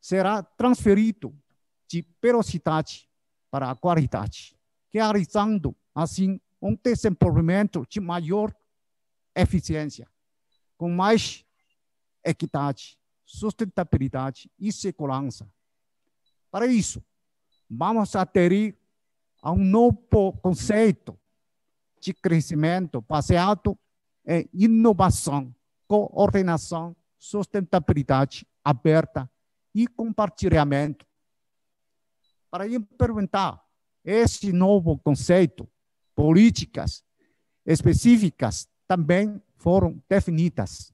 [SPEAKER 6] será transferido de velocidade para a qualidade, realizando, assim, um desenvolvimento de maior eficiência, com mais equidade, sustentabilidade e segurança. Para isso, vamos aderir a um novo conceito de crescimento baseado em inovação, coordenação, sustentabilidade aberta e compartilhamento. Para implementar esse novo conceito, políticas específicas também foram definidas,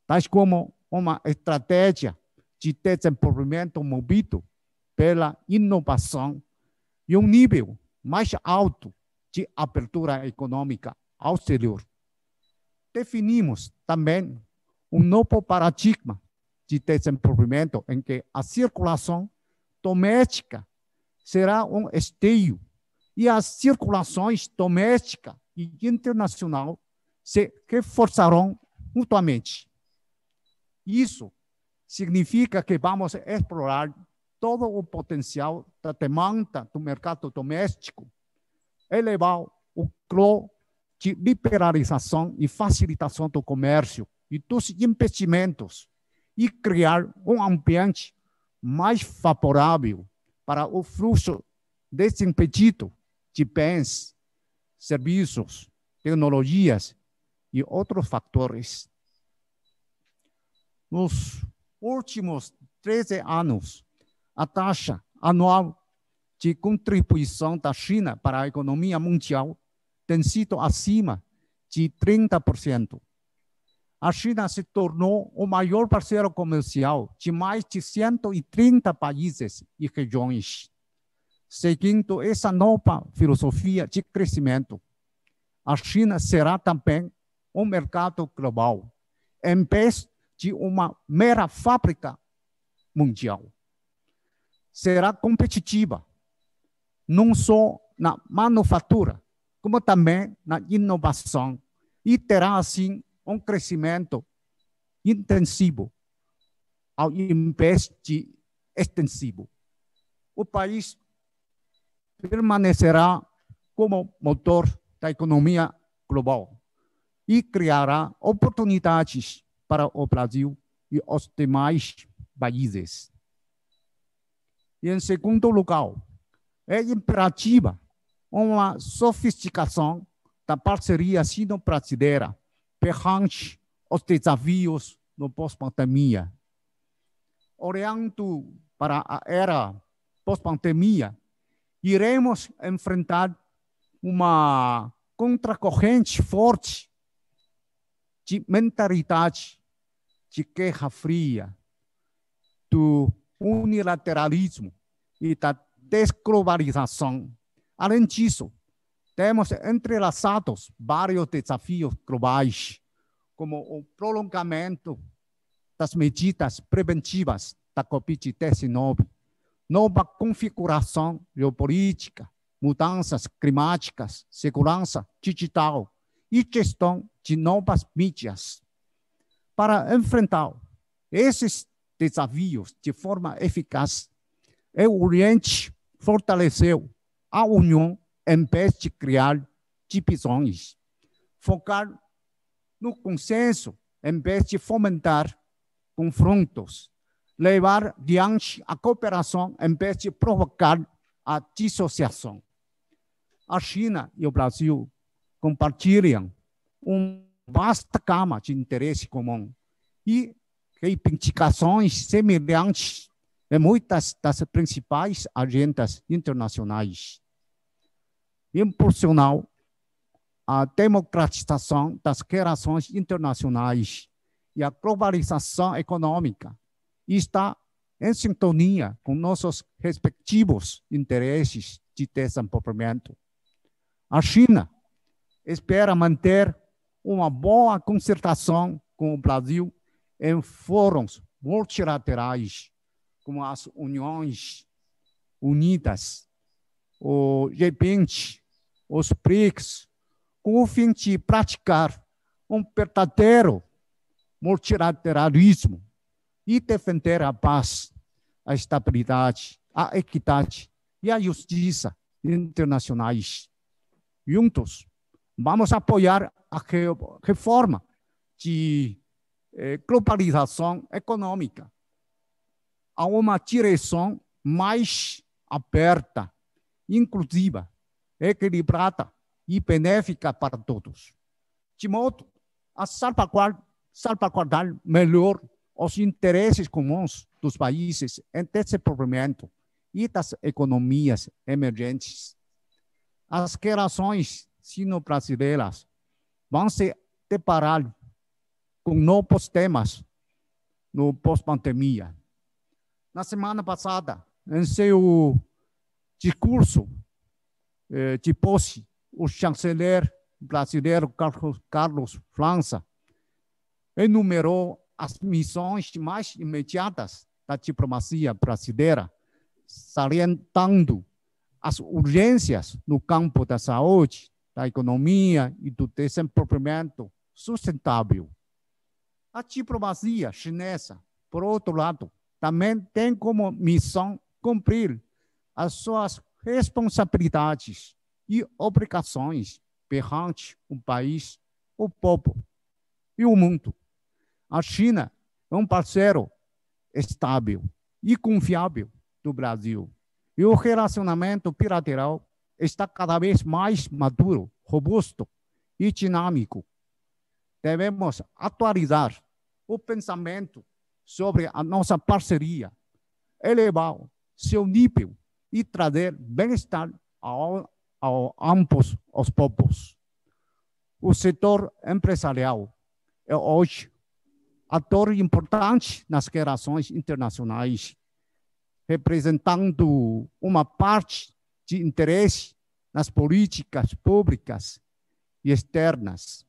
[SPEAKER 6] tais como uma estratégia de desenvolvimento movido pela inovação e um nível mais alto de abertura econômica ao exterior. Definimos também um novo paradigma de desenvolvimento em que a circulação doméstica será um esteio e as circulações doméstica e internacional se reforçarão mutuamente. Isso significa que vamos explorar todo o potencial da demanda do mercado doméstico, elevar o grau de liberalização e facilitação do comércio e dos investimentos e criar um ambiente mais favorável para o fluxo desimpedido de bens, serviços, tecnologias e outros fatores. Nos últimos 13 anos, a taxa anual de contribuição da China para a economia mundial tem sido acima de 30%. A China se tornou o maior parceiro comercial de mais de 130 países e regiões. Seguindo essa nova filosofia de crescimento, a China será também um mercado global, em vez de uma mera fábrica mundial. Será competitiva, não só na manufatura, como também na inovação, e terá, assim, um crescimento intensivo, ao invés de extensivo. O país permanecerá como motor da economia global e criará oportunidades para o Brasil e os demais países. E, em segundo lugar, é imperativa uma sofisticação da parceria sino-brasileira perante os desafios no pós-pandemia. Olhando para a era pós-pandemia, iremos enfrentar uma contracorrente forte de mentalidade de Guerra Fria, do unilateralismo e da desglobalização. Além disso, temos entrelaçados vários desafios globais, como o prolongamento das medidas preventivas da Covid-19, nova configuração geopolítica, mudanças climáticas, segurança digital e gestão de novas mídias. Para enfrentar esses desafios de forma eficaz, é urgente fortalecer a União em vez de criar divisões, focar no consenso em vez de fomentar confrontos, levar adiante a cooperação em vez de provocar a dissociação. A China e o Brasil compartilham uma vasta gama de interesse comum e reivindicações semelhantes em muitas das principais agendas internacionais. Impulsionar a democratização das relações internacionais e a globalização econômica está em sintonia com nossos respectivos interesses de desenvolvimento. A China espera manter uma boa concertação com o Brasil em fóruns multilaterais, como as Uniões Unidas, o G20, os BRICS, com o fim de praticar um verdadeiro multilateralismo e defender a paz, a estabilidade, a equidade e a justiça internacionais. Juntos, vamos apoiar a reforma de globalização econômica a uma direção mais aberta, inclusiva, equilibrada e benéfica para todos, de modo a salvaguardar melhor os interesses comuns dos países em desenvolvimento e das economias emergentes. As relações sino-brasileiras vão se deparar com novos temas no pós-pandemia. Na semana passada, em seu discurso de posse, o chanceler brasileiro Carlos França enumerou as missões mais imediatas da diplomacia brasileira, salientando as urgências no campo da saúde, da economia e do desenvolvimento sustentável. A diplomacia chinesa por outro lado, também tem como missão cumprir as suas responsabilidades e obrigações perante o país, o povo e o mundo. A China é um parceiro estável e confiável do Brasil. E o relacionamento bilateral está cada vez mais maduro, robusto e dinâmico. Devemos atualizar o pensamento sobre a nossa parceria, elevar seu nível e trazer bem-estar a ambos os povos. O setor empresarial é hoje ator importante nas relações internacionais, representando uma parte de interesse nas políticas públicas e externas.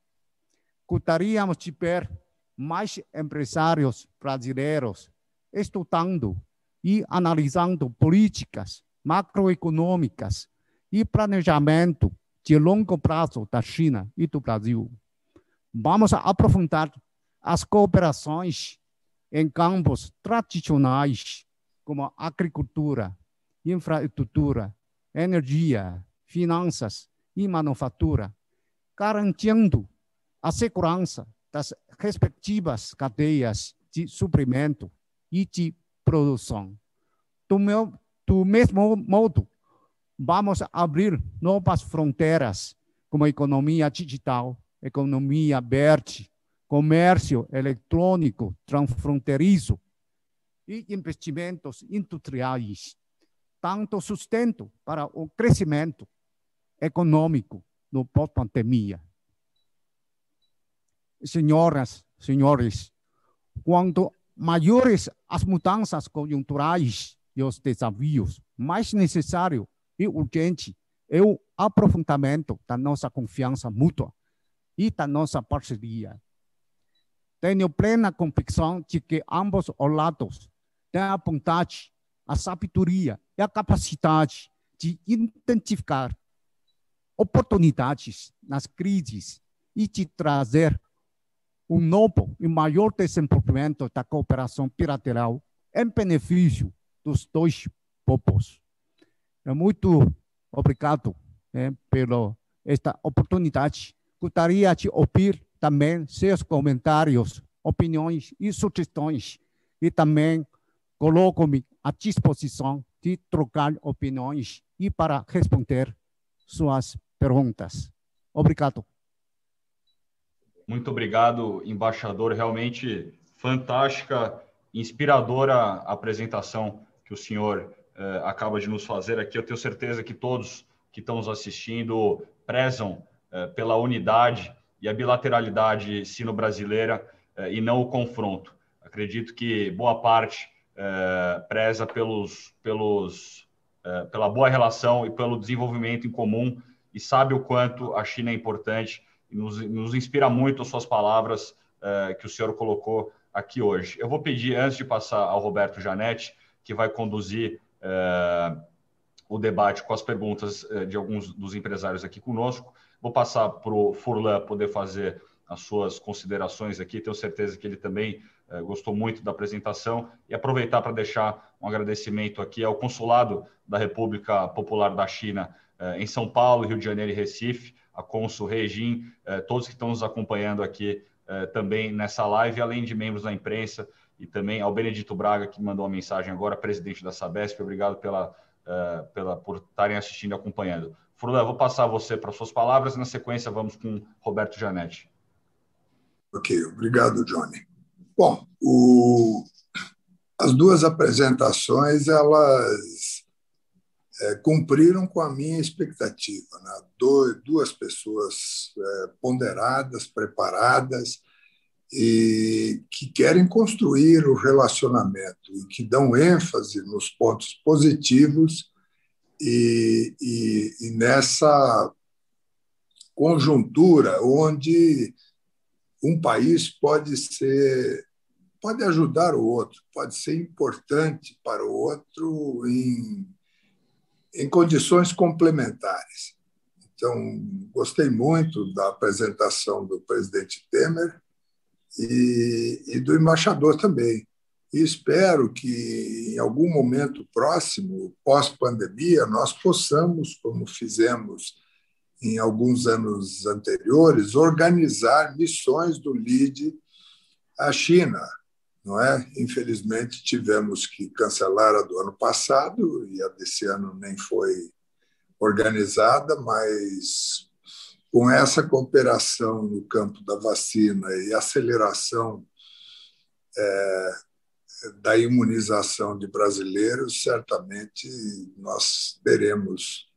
[SPEAKER 6] Gostaríamos de ver mais empresários brasileiros estudando e analisando políticas macroeconômicas e planejamento de longo prazo da China e do Brasil. Vamos aprofundar as cooperações em campos tradicionais, como agricultura, infraestrutura, energia, finanças e manufatura, garantindo a segurança das respectivas cadeias de suprimento e de produção. Do mesmo modo, vamos abrir novas fronteiras, como a economia digital, economia verde, comércio eletrônico transfronteiriço e investimentos industriais, tanto sustento para o crescimento econômico no pós-pandemia. Senhoras, senhores, quanto maiores as mudanças conjunturais e os desafios, mais necessário e urgente é o aprofundamento da nossa confiança mútua e da nossa parceria. Tenho plena convicção de que ambos os lados têm a vontade, a sabedoria e a capacidade de identificar oportunidades nas crises e de trazer um novo e maior desenvolvimento da cooperação bilateral em benefício dos dois povos. Muito obrigado pela esta oportunidade. Gostaria de ouvir também seus comentários, opiniões e sugestões. E também coloco-me à disposição de trocar opiniões e para responder suas perguntas. Obrigado.
[SPEAKER 2] Muito obrigado, embaixador. Realmente fantástica, inspiradora a apresentação que o senhor acaba de nos fazer aqui. Eu tenho certeza que todos que estão nos assistindo prezam pela unidade e a bilateralidade sino-brasileira e não o confronto. Acredito que boa parte preza pela boa relação e pelo desenvolvimento em comum e sabe o quanto a China é importante e nos inspira muito as suas palavras que o senhor colocou aqui hoje. Eu vou pedir, antes de passar ao Roberto Janetti, que vai conduzir o debate com as perguntas de alguns dos empresários aqui conosco, vou passar para o Furlan poder fazer as suas considerações aqui. Tenho certeza que ele também gostou muito da apresentação e aproveitar para deixar um agradecimento aqui ao Consulado da República Popular da China em São Paulo, Rio de Janeiro e Recife, a Cônsul Regin, todos que estão nos acompanhando aqui também nessa live, além de membros da imprensa e também ao Benedito Braga, que mandou uma mensagem agora, presidente da Sabesp. Obrigado por estarem assistindo e acompanhando. Furlan, vou passar a você para suas palavras e, na sequência, vamos com Roberto Janetti.
[SPEAKER 3] Ok, obrigado, Johnny. Bom, as duas apresentações, elas cumpriram com a minha expectativa, né? Duas pessoas ponderadas, preparadas e que querem construir o relacionamento e que dão ênfase nos pontos positivos e nessa conjuntura onde um país pode ajudar o outro, pode ser importante para o outro em condições complementares. Então, gostei muito da apresentação do presidente Temer e do embaixador também. e espero que, em algum momento próximo, pós-pandemia, nós possamos, como fizemos em alguns anos anteriores, organizar missões do LIDE à China. Não é? Infelizmente, tivemos que cancelar a do ano passado, e a desse ano nem foi organizada, mas com essa cooperação no campo da vacina e aceleração da imunização de brasileiros, certamente nós teremos,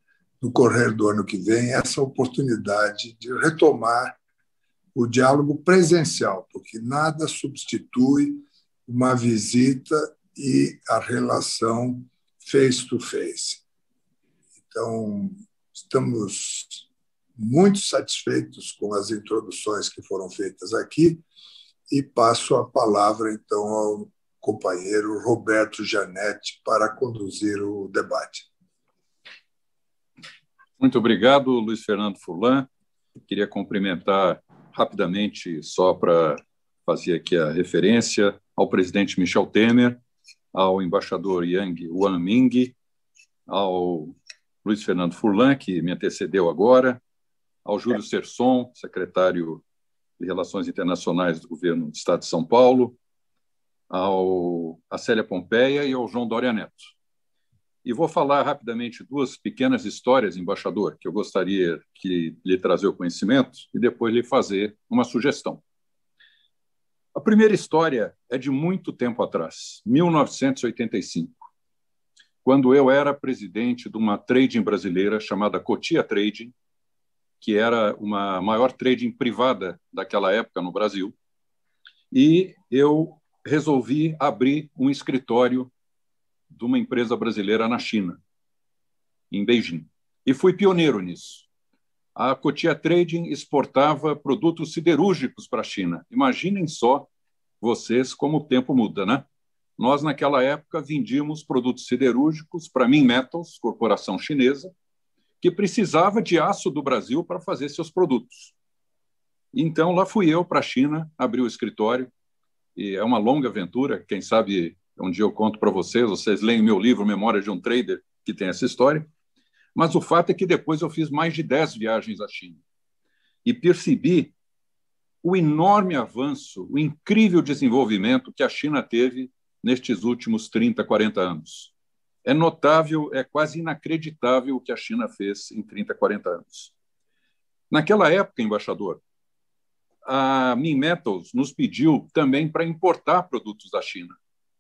[SPEAKER 3] no correr do ano que vem, essa oportunidade de retomar o diálogo presencial, porque nada substitui uma visita e a relação face-to-face. Então, estamos muito satisfeitos com as introduções que foram feitas aqui e passo a palavra, então, ao companheiro Roberto Janetti para conduzir o debate.
[SPEAKER 7] Muito obrigado, Luiz Fernando Furlan. Queria cumprimentar rapidamente, só para fazer aqui a referência, ao presidente Michel Temer, ao embaixador Yang Wanming, ao Luiz Fernando Furlan, que me antecedeu agora, ao Júlio Serson, secretário de Relações Internacionais do Governo do Estado de São Paulo, a Célia Pompeia e ao João Dória Neto. E vou falar rapidamente duas pequenas histórias, embaixador, que eu gostaria de lhe trazer o conhecimento e depois lhe fazer uma sugestão. A primeira história é de muito tempo atrás, 1985, quando eu era presidente de uma trading brasileira chamada Cotia Trading, que era uma maior trading privada daquela época no Brasil, e eu resolvi abrir um escritório de uma empresa brasileira na China, em Beijing, e fui pioneiro nisso. A Cotia Trading exportava produtos siderúrgicos para a China. Imaginem só vocês como o tempo muda, né? Nós, naquela época, vendíamos produtos siderúrgicos para a Minmetals, corporação chinesa, que precisava de aço do Brasil para fazer seus produtos. Então, lá fui eu para a China, abri o escritório, e é uma longa aventura, quem sabe um dia eu conto para vocês leem meu livro Memória de um Trader, que tem essa história, mas o fato é que depois eu fiz mais de 10 viagens à China e percebi o enorme avanço, o incrível desenvolvimento que a China teve nestes últimos 30, 40 anos. É notável, é quase inacreditável o que a China fez em 30, 40 anos. Naquela época, embaixador, a Minmetals nos pediu também para importar produtos da China,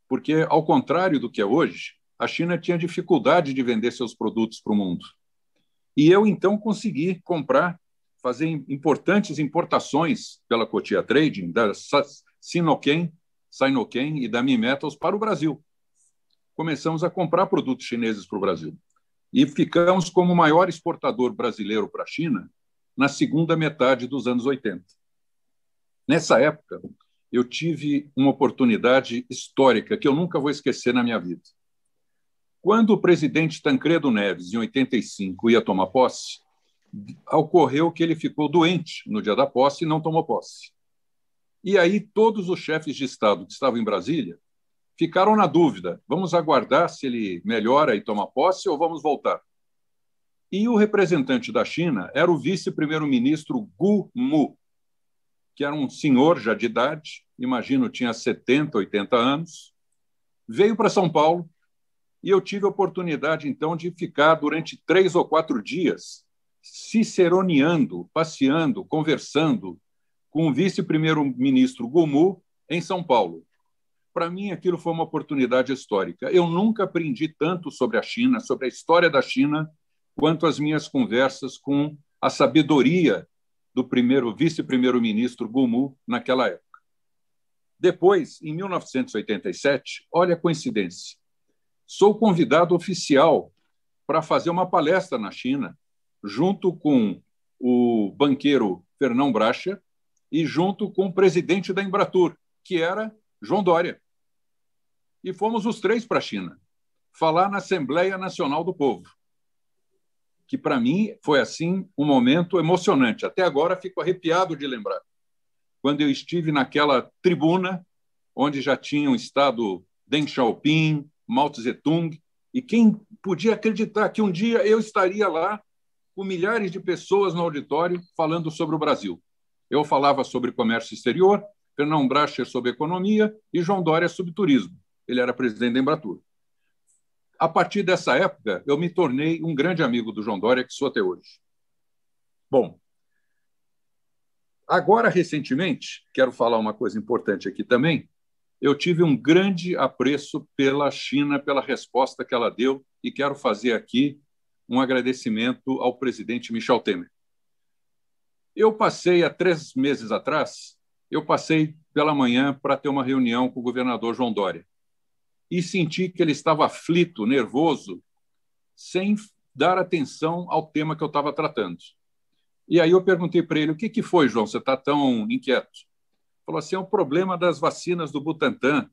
[SPEAKER 7] porque, ao contrário do que é hoje, a China tinha dificuldade de vender seus produtos para o mundo. E eu, então, consegui fazer importantes importações pela Cotia Trading, da Sinochem e da Minmetals para o Brasil. Começamos a comprar produtos chineses para o Brasil. E ficamos como o maior exportador brasileiro para a China na segunda metade dos anos 80. Nessa época, eu tive uma oportunidade histórica que eu nunca vou esquecer na minha vida. Quando o presidente Tancredo Neves, em 85, ia tomar posse, ocorreu que ele ficou doente no dia da posse e não tomou posse. E aí todos os chefes de Estado que estavam em Brasília ficaram na dúvida, vamos aguardar se ele melhora e toma posse ou vamos voltar? E o representante da China era o vice-primeiro-ministro Gu Mu, que era um senhor já de idade, imagino tinha 70, 80 anos, veio para São Paulo e eu tive a oportunidade, então, de ficar durante 3 ou 4 dias ciceroneando, passeando, conversando com o vice-primeiro-ministro Gu Mu em São Paulo. Para mim, aquilo foi uma oportunidade histórica. Eu nunca aprendi tanto sobre a China, sobre a história da China, quanto as minhas conversas com a sabedoria do vice-primeiro-ministro Gu Mu naquela época. Depois, em 1987, olha a coincidência, sou convidado oficial para fazer uma palestra na China, junto com o banqueiro Fernão Bracha e junto com o presidente da Embratur, que era João Dória. E fomos os 3 para a China, falar na Assembleia Nacional do Povo, que para mim foi assim um momento emocionante. Até agora fico arrepiado de lembrar. Quando eu estive naquela tribuna onde já tinham estado Deng Xiaoping, Mao Tse-tung, e quem podia acreditar que um dia eu estaria lá com milhares de pessoas no auditório falando sobre o Brasil. Eu falava sobre comércio exterior, Fernão Bracher sobre economia e João Dória sobre turismo. Ele era presidente da Embratur. A partir dessa época, eu me tornei um grande amigo do João Dória, que sou até hoje. Bom, agora, recentemente, quero falar uma coisa importante aqui também, eu tive um grande apreço pela China, pela resposta que ela deu, e quero fazer aqui um agradecimento ao presidente Michel Temer. Eu passei, há 3 meses atrás, eu passei pela manhã para ter uma reunião com o governador João Dória e senti que ele estava aflito, nervoso, sem dar atenção ao tema que eu estava tratando. E aí eu perguntei para ele, o que foi, João, você está tão inquieto? Ele falou assim, é o problema das vacinas do Butantan.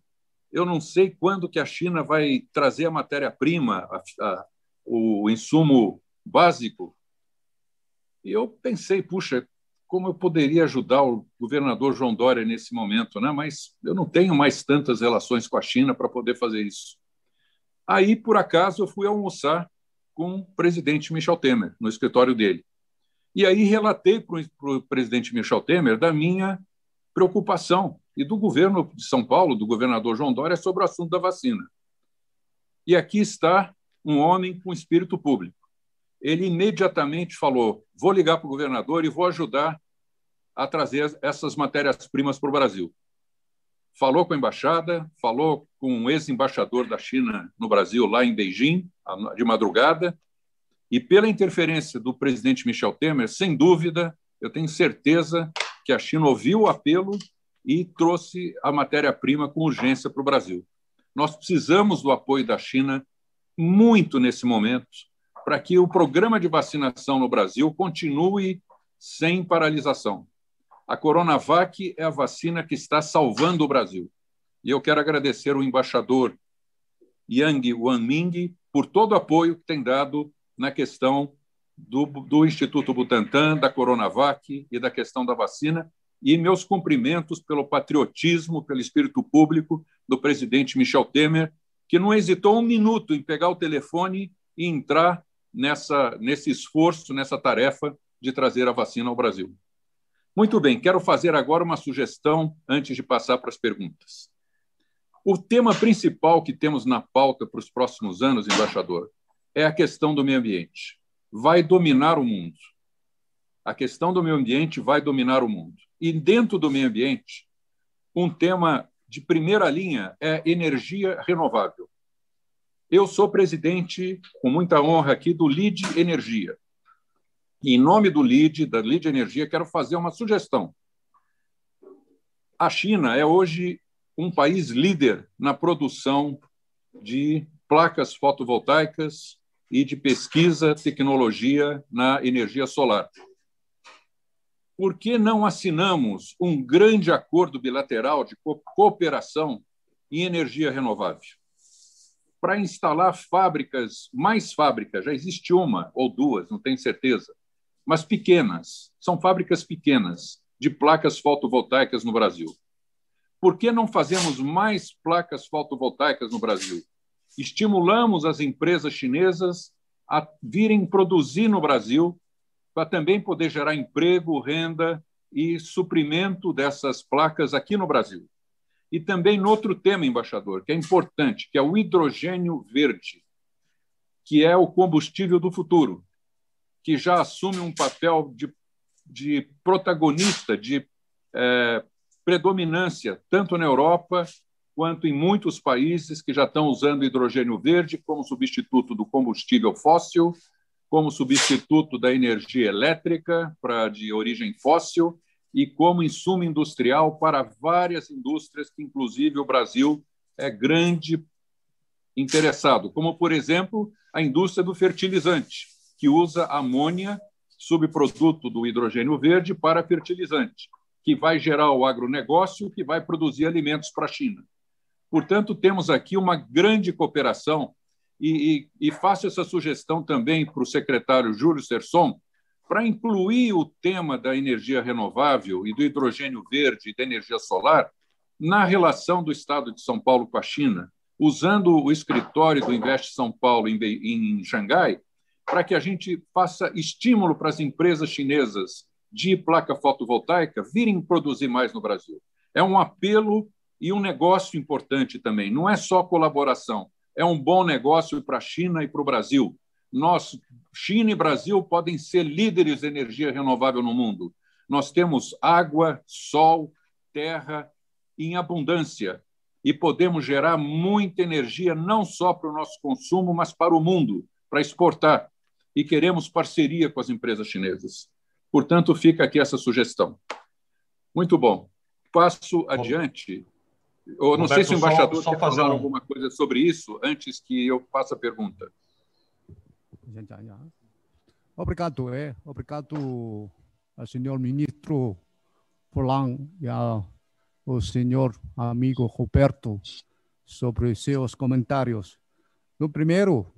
[SPEAKER 7] Eu não sei quando que a China vai trazer a matéria-prima, o insumo básico. E eu pensei, puxa, como eu poderia ajudar o governador João Dória nesse momento, né? Mas eu não tenho mais tantas relações com a China para poder fazer isso. Aí, por acaso, eu fui almoçar com o presidente Michel Temer, no escritório dele. E aí relatei para o presidente Michel Temer da minha preocupação e do governo de São Paulo, do governador João Dória, sobre o assunto da vacina. E aqui está um homem com espírito público. Ele imediatamente falou, vou ligar para o governador e vou ajudar a trazer essas matérias-primas para o Brasil. Falou com a embaixada, falou com o ex-embaixador da China no Brasil, lá em Beijing, de madrugada, e pela interferência do presidente Michel Temer, sem dúvida, eu tenho certeza que a China ouviu o apelo e trouxe a matéria-prima com urgência para o Brasil. Nós precisamos do apoio da China muito nesse momento, para que o programa de vacinação no Brasil continue sem paralisação. A Coronavac é a vacina que está salvando o Brasil. E eu quero agradecer ao embaixador Yang Wanming por todo o apoio que tem dado na questão do Instituto Butantan, da Coronavac e da questão da vacina, e meus cumprimentos pelo patriotismo, pelo espírito público do presidente Michel Temer, que não hesitou um minuto em pegar o telefone e entrar nesse esforço, nessa tarefa de trazer a vacina ao Brasil. Muito bem, quero fazer agora uma sugestão antes de passar para as perguntas. O tema principal que temos na pauta para os próximos anos, embaixador, é a questão do meio ambiente. Vai dominar o mundo. A questão do meio ambiente vai dominar o mundo. E dentro do meio ambiente, um tema de primeira linha é energia renovável. Eu sou presidente, com muita honra aqui, do LIDE Energia. E, em nome do LIDE, da LIDE Energia, quero fazer uma sugestão. A China é hoje um país líder na produção de placas fotovoltaicas e de pesquisa, tecnologia na energia solar. Por que não assinamos um grande acordo bilateral de cooperação em energia renovável? Para instalar fábricas, mais fábricas, já existe uma ou duas, não tenho certeza, mas pequenas, são fábricas pequenas de placas fotovoltaicas no Brasil. Por que não fazemos mais placas fotovoltaicas no Brasil? Estimulamos as empresas chinesas a virem produzir no Brasil para também poder gerar emprego, renda e suprimento dessas placas aqui no Brasil. E também no outro tema, embaixador, que é importante, que é o hidrogênio verde, que é o combustível do futuro, que já assume um papel de protagonista, de predominância, tanto na Europa quanto em muitos países que já estão usando hidrogênio verde como substituto do combustível fóssil, como substituto da energia elétrica de origem fóssil e como insumo industrial para várias indústrias que, inclusive, o Brasil é grande interessado, como, por exemplo, a indústria do fertilizante, que usa amônia, subproduto do hidrogênio verde, para fertilizante, que vai gerar o agronegócio, que vai produzir alimentos para a China. Portanto, temos aqui uma grande cooperação e faço essa sugestão também para o secretário Júlio Serson, para incluir o tema da energia renovável e do hidrogênio verde e da energia solar na relação do Estado de São Paulo com a China, usando o escritório do Invest São Paulo em Xangai, para que a gente faça estímulo para as empresas chinesas de placa fotovoltaica virem produzir mais no Brasil. É um apelo e um negócio importante também. Não é só colaboração, é um bom negócio para a China e para o Brasil. Nós, China e Brasil, podem ser líderes de energia renovável no mundo. Nós temos água, sol, terra em abundância e podemos gerar muita energia não só para o nosso consumo, mas para o mundo, para exportar. E queremos parceria com as empresas chinesas. Portanto, fica aqui essa sugestão. Muito bom. Passo adiante. Eu não sei se o embaixador quer falar alguma coisa sobre isso antes que eu faça a pergunta.
[SPEAKER 6] Obrigado, obrigado ao senhor ministro Furlan e ao senhor amigo Roberto sobre seus comentários. No primeiro,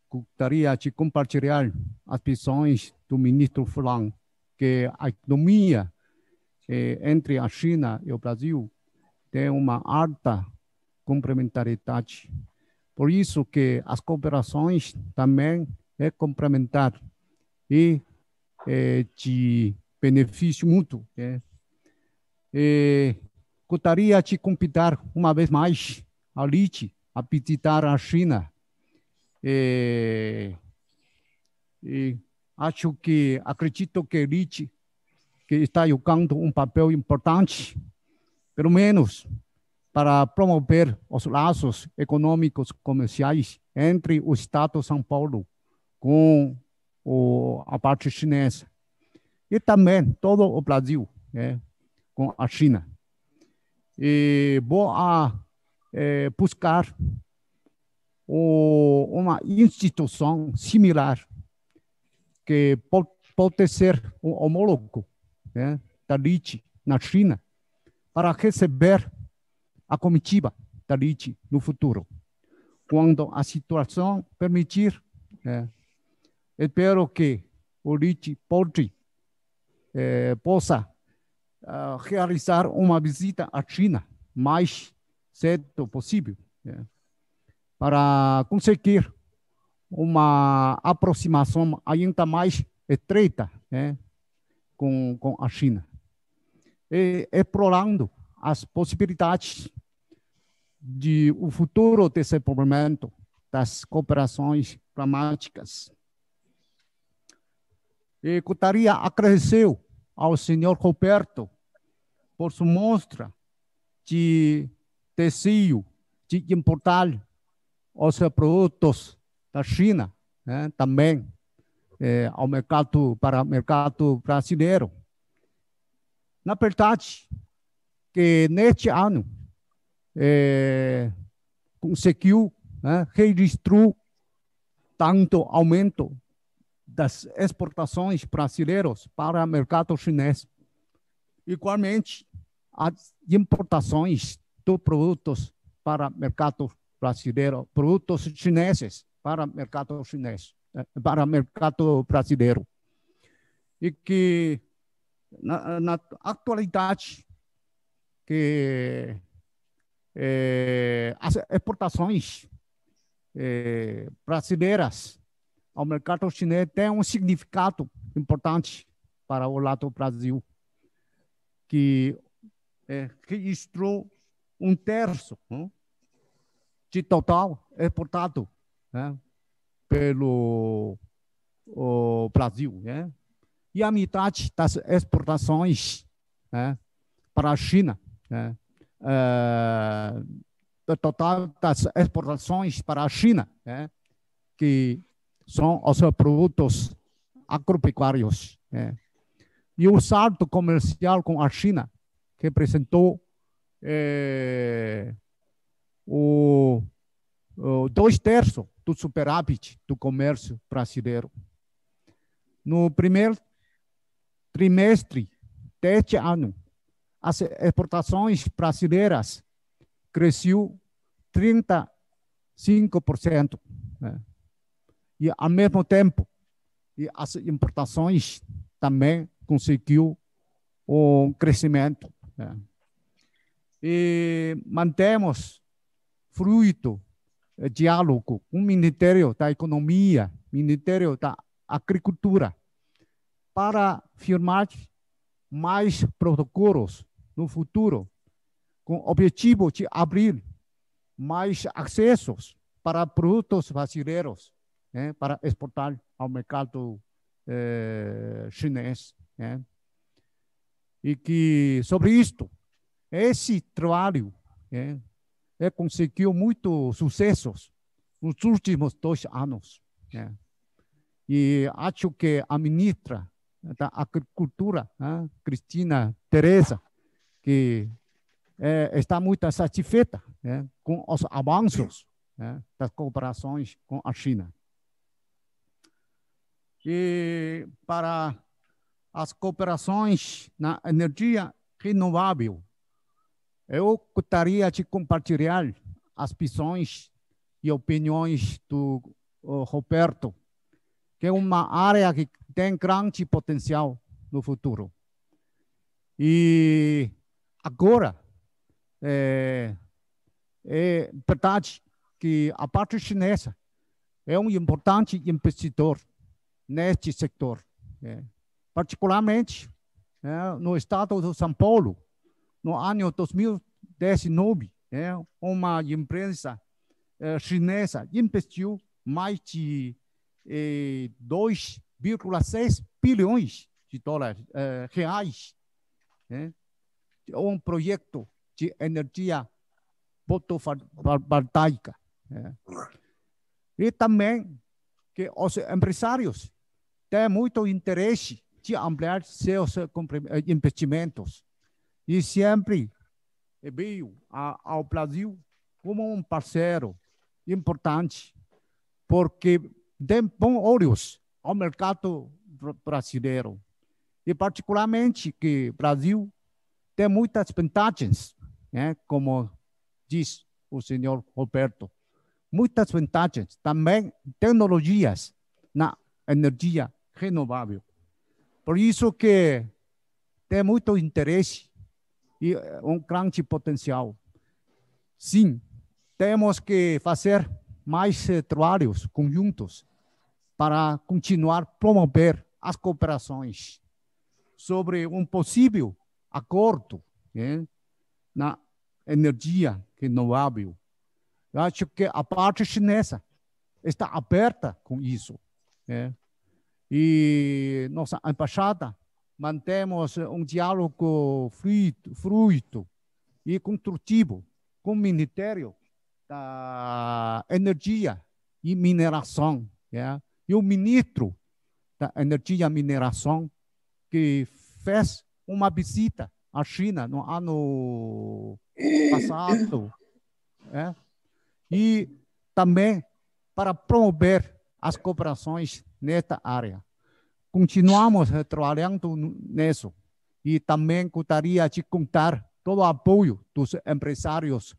[SPEAKER 6] gostaria de compartilhar as visões do ministro Furlan, que a economia entre a China e o Brasil tem uma alta complementaridade. Por isso que as cooperações também é complementar e de benefício mútuo. Gostaria de convidar uma vez mais a LIDE a visitar a China. Acredito que a LIDE que está jogando um papel importante, pelo menos para promover os laços econômicos comerciais entre o Estado de São Paulo com a parte chinesa e também todo o Brasil, com a China. E vou buscar uma instituição similar que pode ser um homólogo da LIDE na China para receber a comitiva da LIDE no futuro. Quando a situação permitir, espero que o LIDE possa realizar uma visita à China mais cedo possível, para conseguir uma aproximação ainda mais estreita com a China, explorando as possibilidades de o futuro desenvolvimento das cooperações pragmáticas. E gostaria de agradecer ao senhor Roberto por sua mostra de desejo de importar os produtos da China, também para o mercado brasileiro. Na verdade, que neste ano conseguiu registrar tanto aumento das exportações brasileiras para o mercado chinês. Igualmente, as importações de produtos para o mercado brasileiro, produtos chineses para o mercado chinês, para o mercado brasileiro. E que, na atualidade, que as exportações brasileiras ao mercado chinês têm um significado importante para o lado do Brasil, que registrou 1/3 de total exportado pelo Brasil. E a metade das exportações para a China, do total das exportações para a China, que são os produtos agropecuários. E o saldo comercial com a China representou 2/3 do superávit do comércio brasileiro. No primeiro trimestre deste ano, as exportações brasileiras cresceu 35%. E, ao mesmo tempo, as importações também conseguiu um crescimento. E mantemos fluido diálogo com o Ministério da Economia, Ministério da Agricultura, para firmar mais protocolos no futuro, com o objetivo de abrir mais acessos para produtos brasileiros, para exportar ao mercado chinês. E que, sobre isto, esse trabalho conseguiu muitos sucessos nos últimos 2 anos. E acho que a ministra da Agricultura, Cristina Teresa, que está muito satisfeita com os avanços das cooperações com a China. E para as cooperações na energia renovável, eu gostaria de compartilhar as visões e opiniões do Roberto, que é uma área que tem grande potencial no futuro. E agora, é verdade que a parte chinesa é um importante investidor neste setor, particularmente no estado de São Paulo. No ano 2019, uma empresa chinesa investiu mais de 2,6 bilhões de dólares, reais, um projeto de energia fotovoltaica. E também que os empresários têm muito interesse de ampliar seus investimentos e sempre veio ao Brasil como um parceiro importante, porque tem bons olhos ao mercado brasileiro. E particularmente que o Brasil tem muitas vantagens, como diz o senhor Roberto, muitas vantagens, também tecnologias na energia renovável. Por isso que tem muito interesse e um grande potencial. Sim, temos que fazer mais trabalhos conjuntos para continuar a promover as cooperações sobre um possível acordo na energia renovável. Eu acho que a parte chinesa está aberta com isso. E nossa embaixada mantemos um diálogo fluido e construtivo com o Ministério da Energia e Mineração, e o ministro da Energia e Mineração, que fez uma visita à China no ano passado, e também para promover as cooperações nesta área. Continuamos trabalhando nisso e também gostaria de contar todo o apoio dos empresários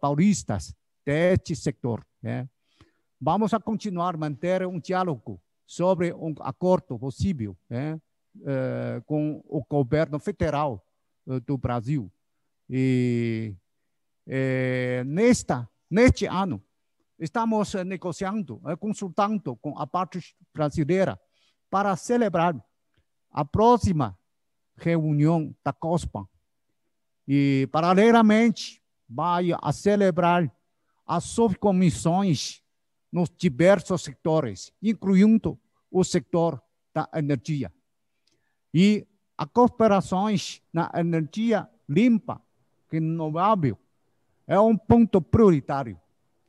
[SPEAKER 6] paulistas deste setor. Vamos a continuar a manter um diálogo sobre um acordo possível com o governo federal do Brasil. E neste ano, estamos negociando, consultando com a parte brasileira para celebrar a próxima reunião da COSPAN. E, paralelamente, vai a celebrar as subcomissões nos diversos setores, incluindo o setor da energia. E as cooperações na energia limpa, renovável, é um ponto prioritário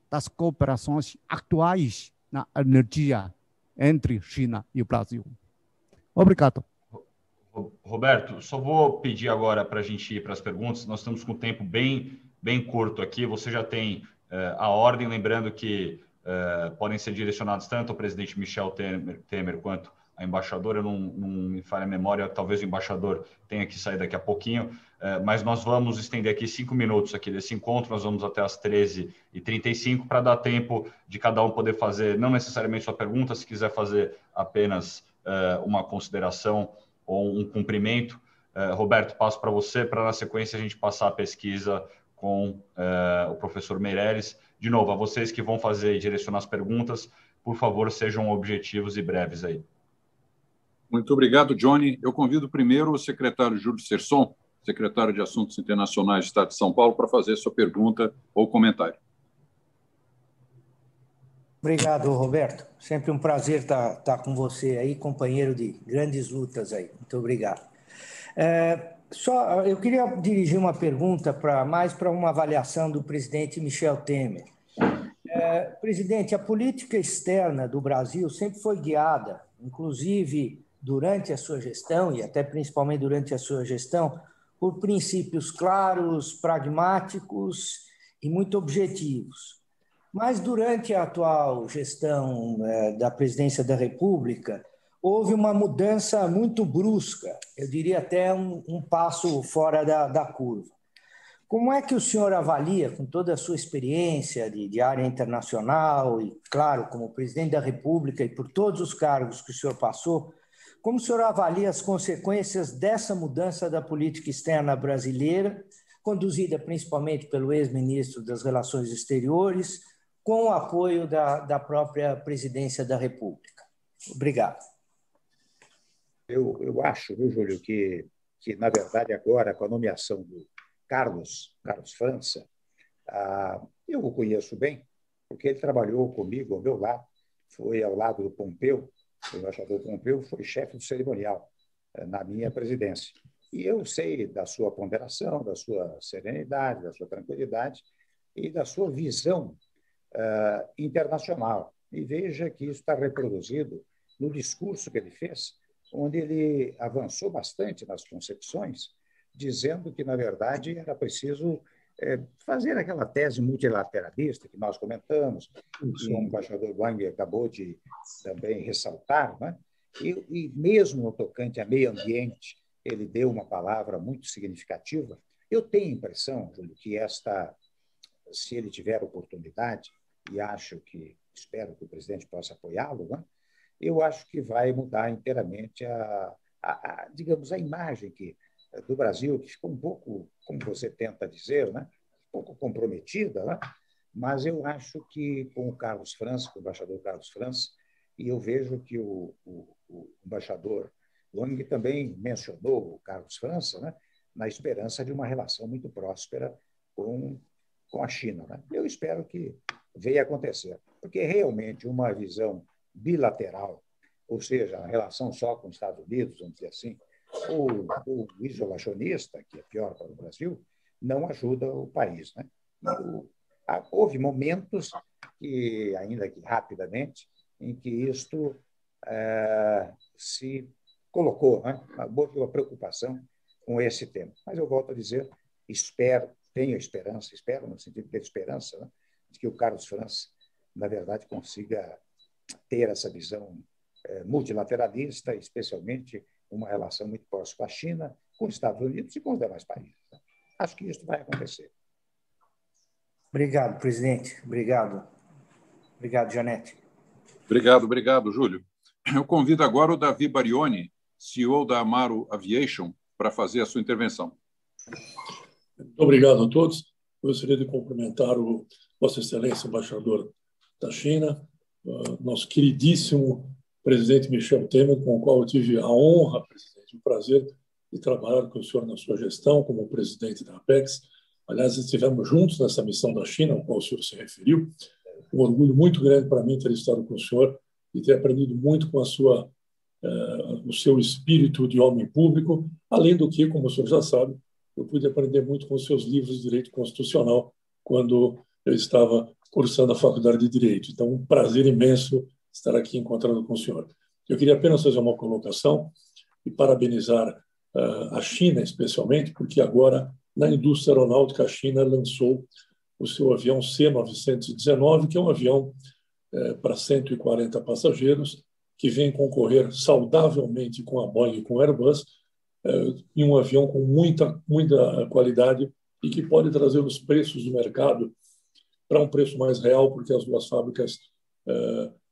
[SPEAKER 6] das cooperações atuais na energia entre China e o Brasil. Obrigado.
[SPEAKER 2] Roberto, só vou pedir agora para a gente ir para as perguntas. Nós estamos com um tempo bem curto aqui. Você já tem a ordem, lembrando que podem ser direcionados tanto ao presidente Michel Temer quanto à embaixadora. Não me falha a memória, talvez o embaixador tenha que sair daqui a pouquinho, mas nós vamos estender aqui 5 minutos aqui desse encontro. Nós vamos até as 13h35 para dar tempo de cada um poder fazer, não necessariamente sua pergunta, se quiser fazer apenas uma consideração ou um cumprimento, Roberto, passo para você, para na sequência a gente passar a pesquisa com o professor Meireles. De novo, a vocês que vão fazer e direcionar as perguntas, por favor, sejam objetivos e breves aí.
[SPEAKER 7] Muito obrigado, Johnny. Eu convido primeiro o secretário Júlio Serson, secretário de Assuntos Internacionais do Estado de São Paulo, para fazer sua pergunta ou comentário.
[SPEAKER 4] Obrigado, Roberto. Sempre um prazer estar com você aí, companheiro de grandes lutas aí. Muito obrigado. Eu queria dirigir uma pergunta mais para uma avaliação do presidente Michel Temer. Presidente, a política externa do Brasil sempre foi guiada, inclusive durante a sua gestão, e até principalmente durante a sua gestão, por princípios claros, pragmáticos e muito objetivos. Mas durante a atual gestão da presidência da República, houve uma mudança muito brusca, eu diria até um passo fora da curva. Como é que o senhor avalia, com toda a sua experiência de área internacional e, claro, como presidente da República e por todos os cargos que o senhor passou, como o senhor avalia as consequências dessa mudança da política externa brasileira, conduzida principalmente pelo ex-ministro das Relações Exteriores, com o apoio da própria presidência da República? Obrigado.
[SPEAKER 5] Eu acho, viu, Júlio, que, na verdade, agora, com a nomeação do Carlos França, eu o conheço bem, porque ele trabalhou comigo ao meu lado, foi ao lado do Pompeu, o embaixador Pompeu foi chefe do cerimonial na minha presidência. E eu sei da sua ponderação, da sua serenidade, da sua tranquilidade e da sua visão internacional. E veja que isso está reproduzido no discurso que ele fez, onde ele avançou bastante nas concepções, dizendo que, na verdade, era preciso fazer aquela tese multilateralista que nós comentamos, que o embaixador Wang acabou de também ressaltar, né? E mesmo no tocante a meio ambiente, ele deu uma palavra muito significativa. Eu tenho a impressão, Júlio, que se ele tiver oportunidade, e espero que o presidente possa apoiá-lo, né? Eu acho que vai mudar inteiramente digamos, a imagem do Brasil, que ficou um pouco, como você tenta dizer, né? Um pouco comprometida, né? Mas eu acho que com o Carlos França, com o embaixador Carlos França, e eu vejo que o embaixador Wang também mencionou o Carlos França, né? Na esperança de uma relação muito próspera com a China, né? Eu espero que venha acontecer, porque realmente uma visão bilateral, ou seja, a relação só com os Estados Unidos, vamos dizer assim, ou isolacionista, que é pior para o Brasil, não ajuda o país, né? Houve momentos, ainda que rapidamente, em que isto se colocou, né? Uma preocupação com esse tema. Mas eu volto a dizer, tenho esperança, espero no sentido de ter esperança, né? De que o Carlos França, na verdade, consiga ter essa visão multilateralista, especialmente uma relação muito próxima com a China, com os Estados Unidos e com os demais países. Acho que isso vai acontecer.
[SPEAKER 4] Obrigado, presidente. Obrigado. Obrigado, Janete.
[SPEAKER 7] Obrigado, Júlio. Eu convido agora o Davi Barioni, CEO da Amaro Aviation, para fazer a sua intervenção.
[SPEAKER 8] Muito obrigado a todos. Gostaria de cumprimentar o Vossa Excelência, embaixador da China, nosso queridíssimo presidente Michel Temer, com o qual eu tive a honra, presidente, o prazer de trabalhar com o senhor na sua gestão como presidente da Apex. Aliás, estivemos juntos nessa missão da China, ao qual o senhor se referiu. Um orgulho muito grande para mim ter estado com o senhor e ter aprendido muito com o seu espírito de homem público, além do que, como o senhor já sabe, eu pude aprender muito com os seus livros de direito constitucional quando eu estava cursando a Faculdade de Direito. Então, um prazer imenso estar aqui encontrando com o senhor. Eu queria apenas fazer uma colocação e parabenizar a China, especialmente, porque agora, na indústria aeronáutica, a China lançou o seu avião C-919, que é um avião para 140 passageiros, que vem concorrer saudavelmente com a Boeing e com o Airbus, em um avião com muita qualidade e que pode trazer os preços do mercado para um preço mais real, porque as duas fábricas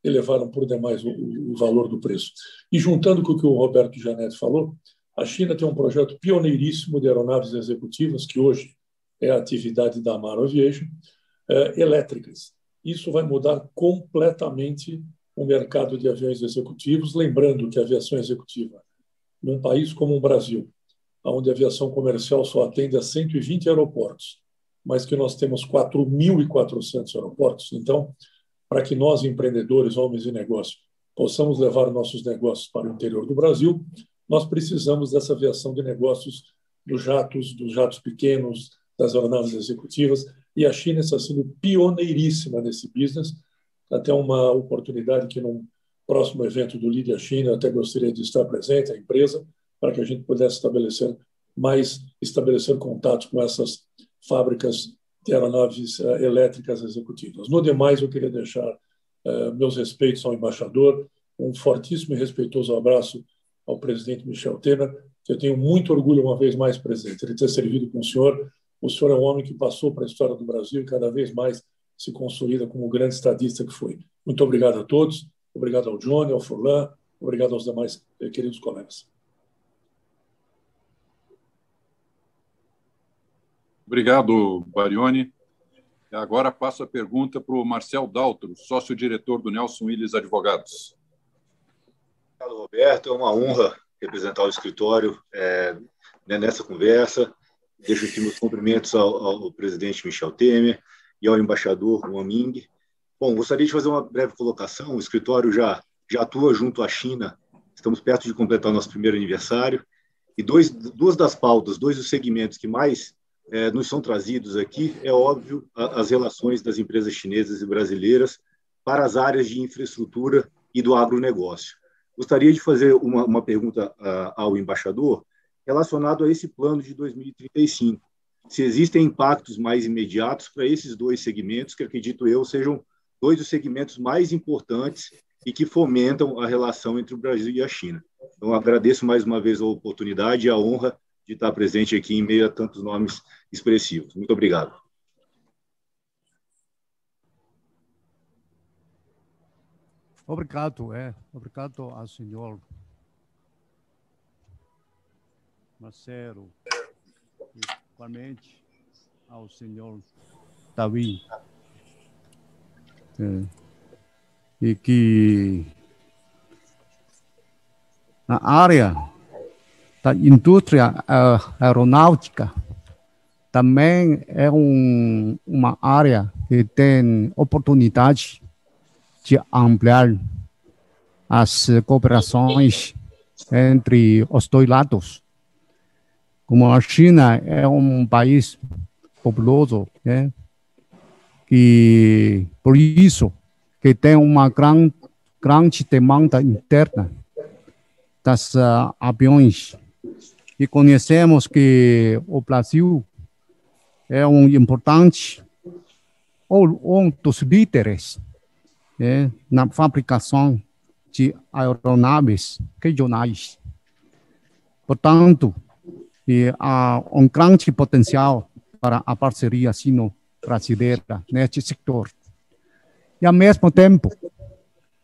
[SPEAKER 8] elevaram por demais o valor do preço. E juntando com o que o Roberto Janete falou, A China tem um projeto pioneiríssimo de aeronaves executivas, que hoje é a atividade da Amaro Aviation, elétricas. Isso vai mudar completamente o mercado de aviões executivos, lembrando que a aviação executiva, num país como o Brasil, onde a aviação comercial só atende a 120 aeroportos, mas que nós temos 4.400 aeroportos. Então, para que nós, empreendedores, homens de negócio, possamos levar nossos negócios para o interior do Brasil, nós precisamos dessa aviação de negócios dos jatos pequenos, das aeronaves executivas, e a China está sendo pioneiríssima nesse business. Até uma oportunidade que, num próximo evento do Lead China, eu até gostaria de estar presente, a empresa, para que a gente pudesse estabelecer contatos com essas fábricas de aeronaves elétricas executivas. No demais, eu queria deixar meus respeitos ao embaixador, um fortíssimo e respeitoso abraço ao presidente Michel Temer, que eu tenho muito orgulho, uma vez mais, presidente, de ter servido com o senhor. O senhor é um homem que passou para a história do Brasil e cada vez mais se consolida como o grande estadista que foi. Muito obrigado a todos, obrigado ao Johnny, ao Furlan, obrigado aos demais queridos colegas.
[SPEAKER 7] Obrigado, Barioni. Agora passo a pergunta para o Marcel Daltro, sócio-diretor do Nelson Willis Advogados.
[SPEAKER 9] Obrigado, Roberto. É uma honra representar o escritório nessa conversa. Deixo aqui meus cumprimentos ao presidente Michel Temer e ao embaixador Wang Ming. Bom, gostaria de fazer uma breve colocação. O escritório já atua junto à China. Estamos perto de completar o nosso primeiro aniversário. E duas das pautas, dois dos segmentos que mais nos são trazidos aqui, é óbvio, as relações das empresas chinesas e brasileiras para as áreas de infraestrutura e do agronegócio. Gostaria de fazer uma pergunta ao embaixador relacionado a esse plano de 2035. Se existem impactos mais imediatos para esses dois segmentos, que acredito eu sejam dois dos segmentos mais importantes e que fomentam a relação entre o Brasil e a China. Então, agradeço mais uma vez a oportunidade e a honra de estar presente aqui em meio a tantos nomes expressivos. Muito obrigado.
[SPEAKER 6] Obrigado, obrigado ao senhor Marcelo, igualmente ao senhor Davi, e que na área da indústria aeronáutica também é uma área que tem oportunidade de ampliar as cooperações entre os dois lados. Como a China é um país populoso, que por isso que tem uma grande demanda interna das aviões. E conhecemos que o Brasil é um importante, ou um dos líderes na fabricação de aeronaves regionais. Portanto, há um grande potencial para a parceria sino-brasileira neste setor. E, ao mesmo tempo,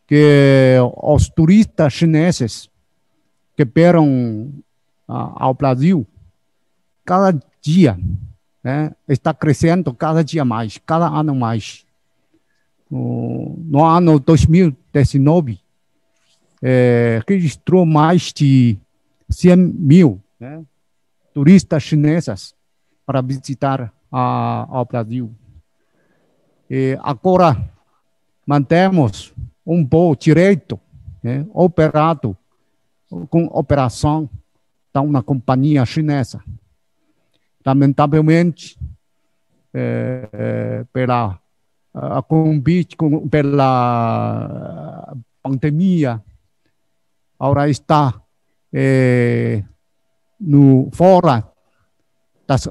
[SPEAKER 6] que os turistas chineses que vieram ao Brasil, cada dia está crescendo cada dia mais, cada ano mais. No ano 2019, registrou mais de 100 mil turistas chineses para visitar ao Brasil. E agora, mantemos um voo direto, operado com operação de uma companhia chinesa. Lamentavelmente, pela pandemia, agora está fora das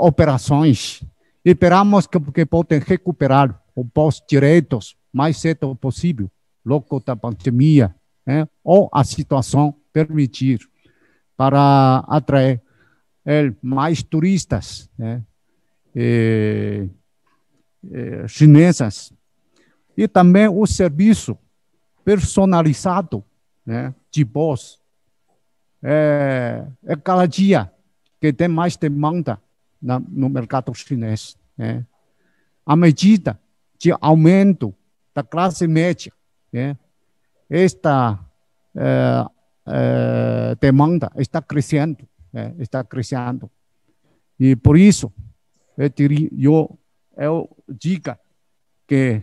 [SPEAKER 6] operações. Esperamos que possam recuperar os voos diretos mais cedo possível, logo da pandemia, ou a situação permitir, para atrair mais turistas chineses. E também o serviço personalizado de voz cada dia que tem mais demanda no mercado chinês. À medida de aumento da classe média, esta demanda está crescendo, E por isso, eu digo que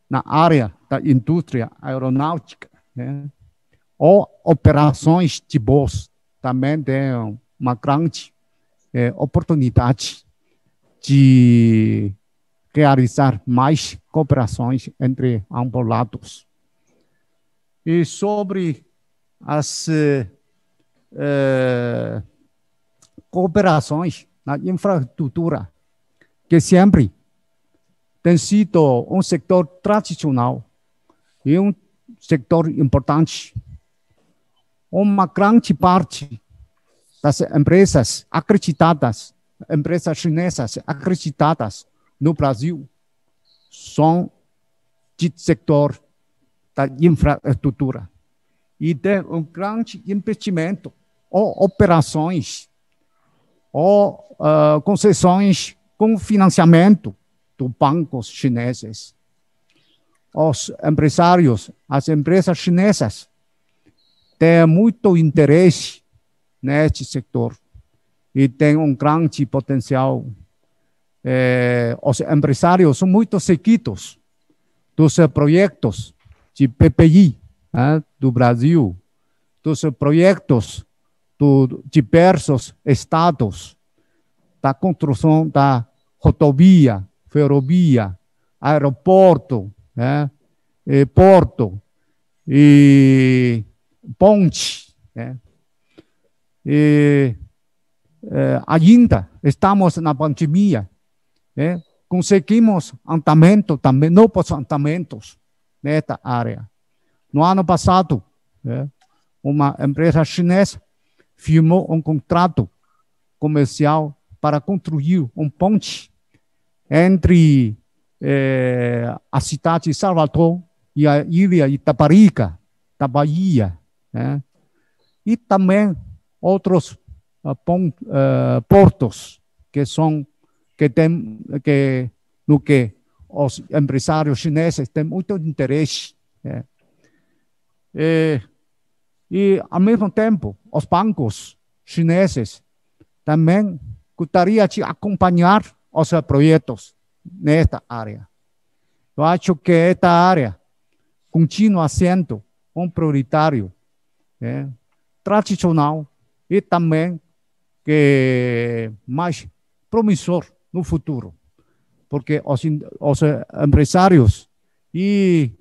[SPEAKER 6] na área da indústria aeronáutica, ou operações de voos também tem uma grande oportunidade de realizar mais cooperações entre ambos lados. E sobre as cooperações na infraestrutura, que sempre tem sido um setor tradicional e um setor importante. Uma grande parte das empresas acreditadas, empresas chinesas acreditadas no Brasil, são de setor da infraestrutura. E tem um grande investimento, ou operações, ou concessões com financiamento dos bancos chineses. Os empresários, as empresas chinesas, têm muito interesse neste setor e tem um grande potencial. Os empresários são muito seguidos dos projetos de PPI do Brasil, dos projetos de diversos estados, da construção da rodovia, ferrovia, aeroporto, porto e ponte. Ainda estamos na pandemia, conseguimos andamento também, novos andamentos nesta área. No ano passado, uma empresa chinesa firmou um contrato comercial para construir um ponte entre a cidade de Salvador e a ilha Itaparica, da Bahia, e também outros portos no que os empresários chineses têm muito interesse. E, ao mesmo tempo, os bancos chineses também gostariam de acompanhar os projetos nesta área. Eu acho que esta área continua sendo um prioritário, tradicional e também mais promissor no futuro, porque os empresários e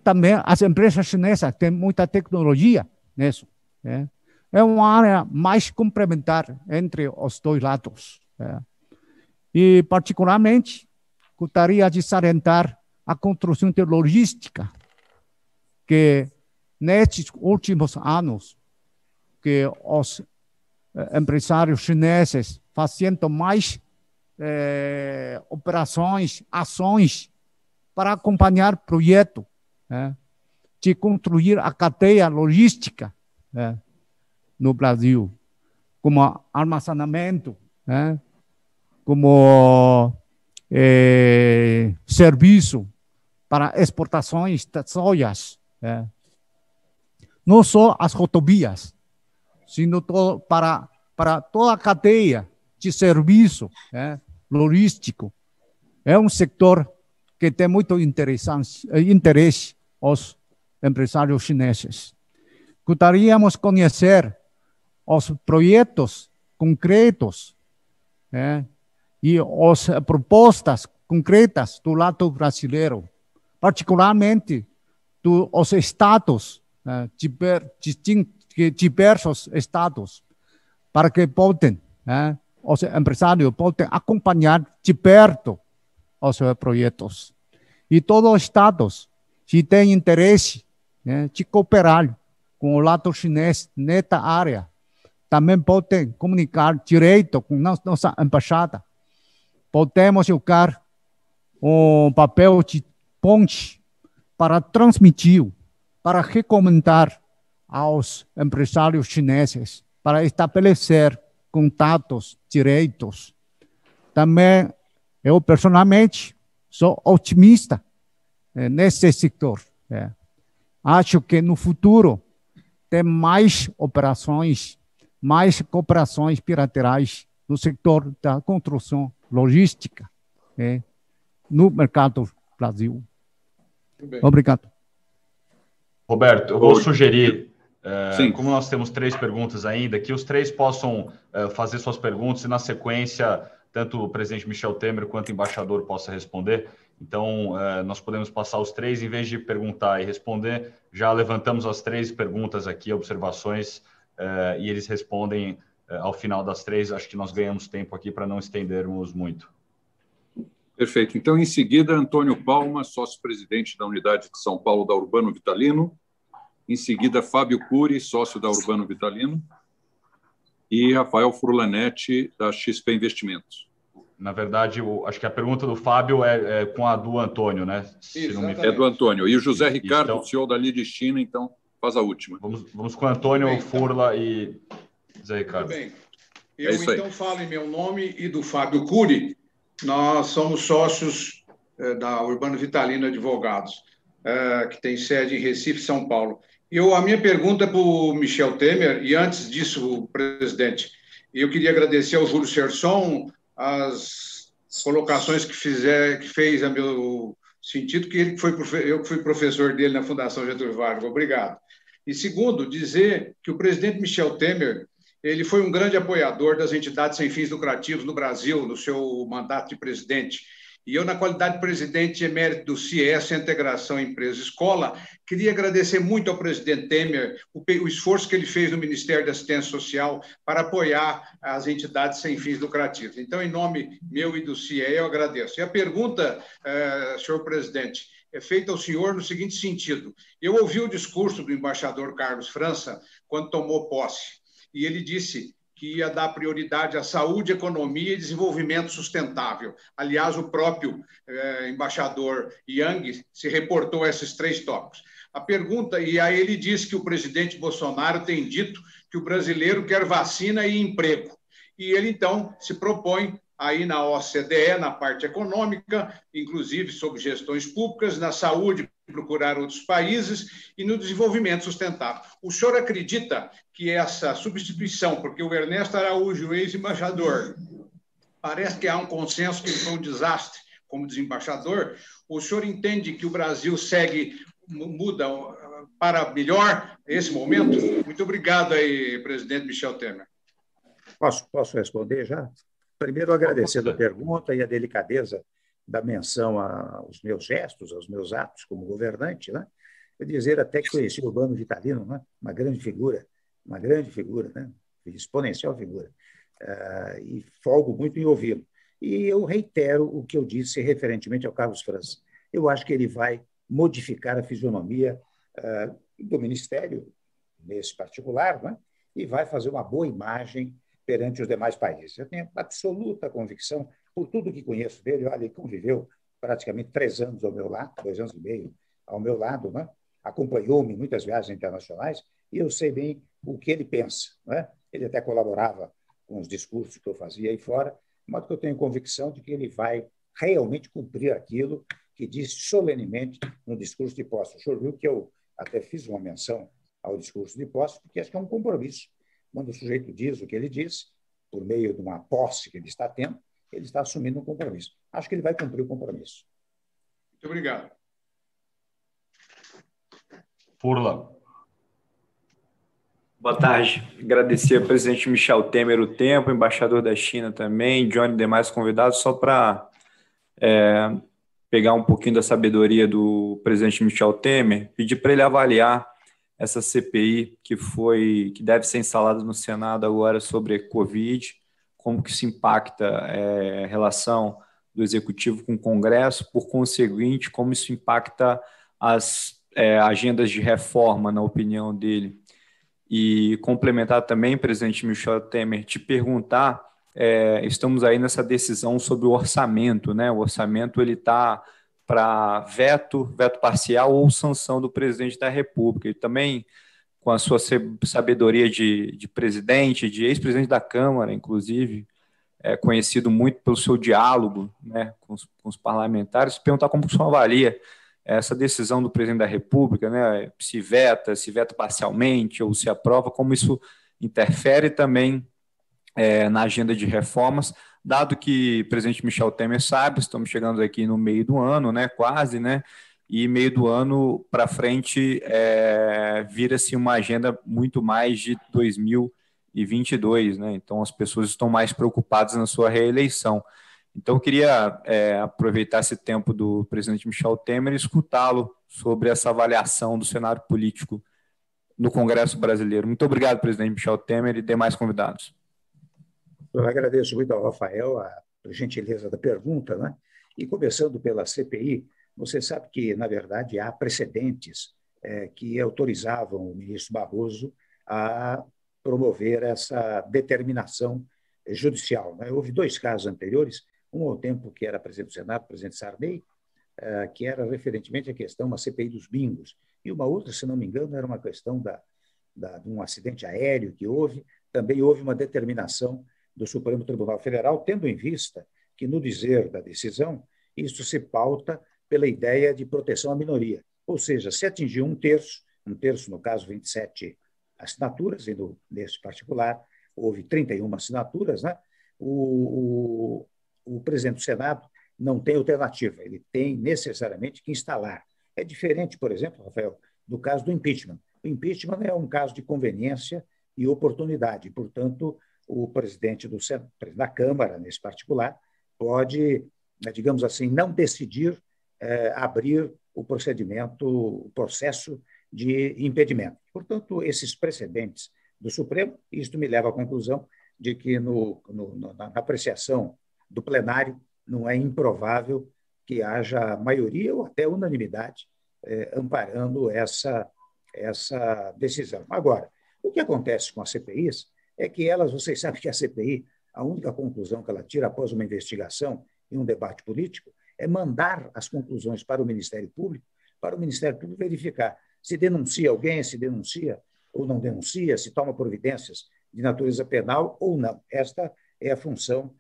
[SPEAKER 6] também as empresas chinesas têm muita tecnologia nisso. É uma área mais complementar entre os dois lados. E, particularmente, gostaria de salientar a construção de logística, que nestes últimos anos, que os empresários chineses fazendo mais operações, ações para acompanhar projetos de construir a cadeia logística no Brasil, como armazenamento, como serviço para exportações de sojas, não só as rodovias, sino para toda a cadeia de serviço logístico. É um setor que tem muito interesse aos empresários chineses. Gostaríamos de conhecer os projetos concretos e as propostas concretas do lado brasileiro, particularmente dos estados, diversos estados, para que os empresários possam acompanhar de perto os projetos. E todos os estados, se têm interesse de cooperar com o lado chinês nesta área, também podem comunicar direto com nossa embaixada. Podemos jogar um papel de ponte para transmitir, para recomendar aos empresários chineses para estabelecer contatos diretos. Também eu, personalmente, sou otimista nesse setor. Acho que no futuro tem mais operações, mais cooperações bilaterais no setor da construção logística no mercado Brasil. Obrigado.
[SPEAKER 2] Roberto, eu vou sugerir, como nós temos 3 perguntas ainda, que os 3 possam fazer suas perguntas e, na sequência, tanto o presidente Michel Temer quanto o embaixador possa responder. Então, nós podemos passar os 3, em vez de perguntar e responder, já levantamos as 3 perguntas aqui, observações, e eles respondem ao final das 3. Acho que nós ganhamos tempo aqui para não estendermos muito.
[SPEAKER 7] Perfeito. Então, em seguida, Antônio Palma, sócio-presidente da Unidade de São Paulo da Urbano Vitalino. Em seguida, Fábio Cury, sócio da Urbano Vitalino. E Rafael Furlanetti, da XP Investimentos.
[SPEAKER 2] Na verdade, acho que a pergunta do Fábio é com a do Antônio, né?
[SPEAKER 7] É do Antônio. E o José Ricardo, então, CEO da Lide China, então, faz a última.
[SPEAKER 2] Vamos com o Antônio, Furla e José Ricardo.
[SPEAKER 10] Tudo bem. Eu, então, falo em meu nome e do Fábio Cury. Nós somos sócios da Urbano Vitalino Advogados, que tem sede em Recife, São Paulo. A minha pergunta é para o Michel Temer, e antes disso, presidente, eu queria agradecer ao Júlio Serson as colocações que fez a meu sentido, que eu fui professor dele na Fundação Getúlio Vargas. Obrigado. E segundo, dizer que o presidente Michel Temer ele foi um grande apoiador das entidades sem fins lucrativos no Brasil, no seu mandato de presidente. E eu, na qualidade de presidente emérito do CIES, Integração Empresa-Escola, queria agradecer muito ao presidente Temer o esforço que ele fez no Ministério da Assistência Social para apoiar as entidades sem fins lucrativos. Então, em nome meu e do CIE, eu agradeço. E a pergunta, senhor presidente, é feita ao senhor no seguinte sentido. Eu ouvi o discurso do embaixador Carlos França quando tomou posse. E ele disse que ia dar prioridade à saúde, economia e desenvolvimento sustentável. Aliás, o próprio embaixador Yang se reportou a esses 3 tópicos. A pergunta, e aí ele disse que o presidente Bolsonaro tem dito que o brasileiro quer vacina e emprego. E ele, então, se propõe aí na OCDE, na parte econômica, inclusive sobre gestões públicas, na saúde, procurar outros países e no desenvolvimento sustentável. O senhor acredita que essa substituição, porque o Ernesto Araújo, ex-embaixador, parece que há um consenso que ele foi um desastre como desembaixador, o senhor entende que o Brasil muda para melhor esse momento? Muito obrigado aí, presidente Michel Temer.
[SPEAKER 5] Posso responder já? Primeiro, agradecendo a pergunta e a delicadeza da menção aos meus gestos, aos meus atos como governante, né? Eu dizer até que conheci o Urbano Vitalino, né? Uma grande figura, né? Exponencial figura. E folgo muito em ouvi-lo. E eu reitero o que eu disse referentemente ao Carlos França. Eu acho que ele vai modificar a fisionomia do Ministério, nesse particular, né? E vai fazer uma boa imagem perante os demais países. Eu tenho absoluta convicção, por tudo que conheço dele, olha, ele conviveu praticamente 3 anos ao meu lado, 2 anos e meio ao meu lado, né? Acompanhou-me em muitas viagens internacionais e eu sei bem o que ele pensa, né? Ele até colaborava com os discursos que eu fazia aí fora, de modo que eu tenho convicção de que ele vai realmente cumprir aquilo que disse solenemente no discurso de posse. O senhor viu que eu até fiz uma menção ao discurso de posse, porque acho que é um compromisso. Quando o sujeito diz o que ele diz, por meio de uma posse que ele está tendo, ele está assumindo um compromisso. Acho que ele vai cumprir o compromisso.
[SPEAKER 10] Muito obrigado.
[SPEAKER 2] Furla.
[SPEAKER 11] Boa tarde. Agradecer ao presidente Michel Temer o tempo, embaixador da China também, Johnny e demais convidados, só para pegar um pouquinho da sabedoria do presidente Michel Temer, pedir para ele avaliar essa CPI que deve ser instalada no Senado agora sobre Covid, como que isso impacta a relação do Executivo com o Congresso, por conseguinte, como isso impacta as agendas de reforma, na opinião dele. E complementar também, presidente Michel Temer, te perguntar, estamos aí nessa decisão sobre o orçamento, né? O orçamento ele está para veto parcial ou sanção do presidente da República. E também com a sua sabedoria de presidente, de ex-presidente da Câmara, inclusive, conhecido muito pelo seu diálogo, né, com os parlamentares, perguntar como o senhor avalia essa decisão do presidente da República, né, se veta parcialmente ou se aprova, como isso interfere também na agenda de reformas, dado que o presidente Michel Temer sabe, estamos chegando aqui no meio do ano, né, quase, né, e meio do ano para frente vira-se uma agenda muito mais de 2022, né, então as pessoas estão mais preocupadas na sua reeleição. Então, eu queria aproveitar esse tempo do presidente Michel Temer e escutá-lo sobre essa avaliação do cenário político no Congresso brasileiro. Muito obrigado, presidente Michel Temer e demais convidados.
[SPEAKER 5] Eu agradeço muito ao Rafael a gentileza da pergunta, né? E começando pela CPI, você sabe que, na verdade, há precedentes que autorizavam o ministro Barroso a promover essa determinação judicial, né? Houve 2 casos anteriores, um ao tempo que era presidente do Senado, o presidente Sarney, que era referentemente à questão, uma CPI dos bingos, e uma outra, se não me engano, era uma questão de um acidente aéreo que houve, também houve uma determinação do Supremo Tribunal Federal, tendo em vista que, no dizer da decisão, isso se pauta pela ideia de proteção à minoria, ou seja, se atingiu um terço, no caso 27 assinaturas, e nesse particular houve 31 assinaturas, né? O presidente do Senado não tem alternativa, ele tem necessariamente que instalar. É diferente, por exemplo, Rafael, do caso do impeachment. O impeachment é um caso de conveniência e oportunidade, portanto, o presidente da Câmara, nesse particular, pode, digamos assim, não decidir abrir o processo de impedimento. Portanto, esses precedentes do Supremo, isto me leva à conclusão de que na apreciação do plenário não é improvável que haja maioria ou até unanimidade amparando essa decisão. Agora, o que acontece com as CPIs é que vocês sabem que a CPI, a única conclusão que ela tira após uma investigação e um debate político é mandar as conclusões para o Ministério Público verificar se denuncia alguém, se denuncia ou não denuncia, se toma providências de natureza penal ou não. Esta é a função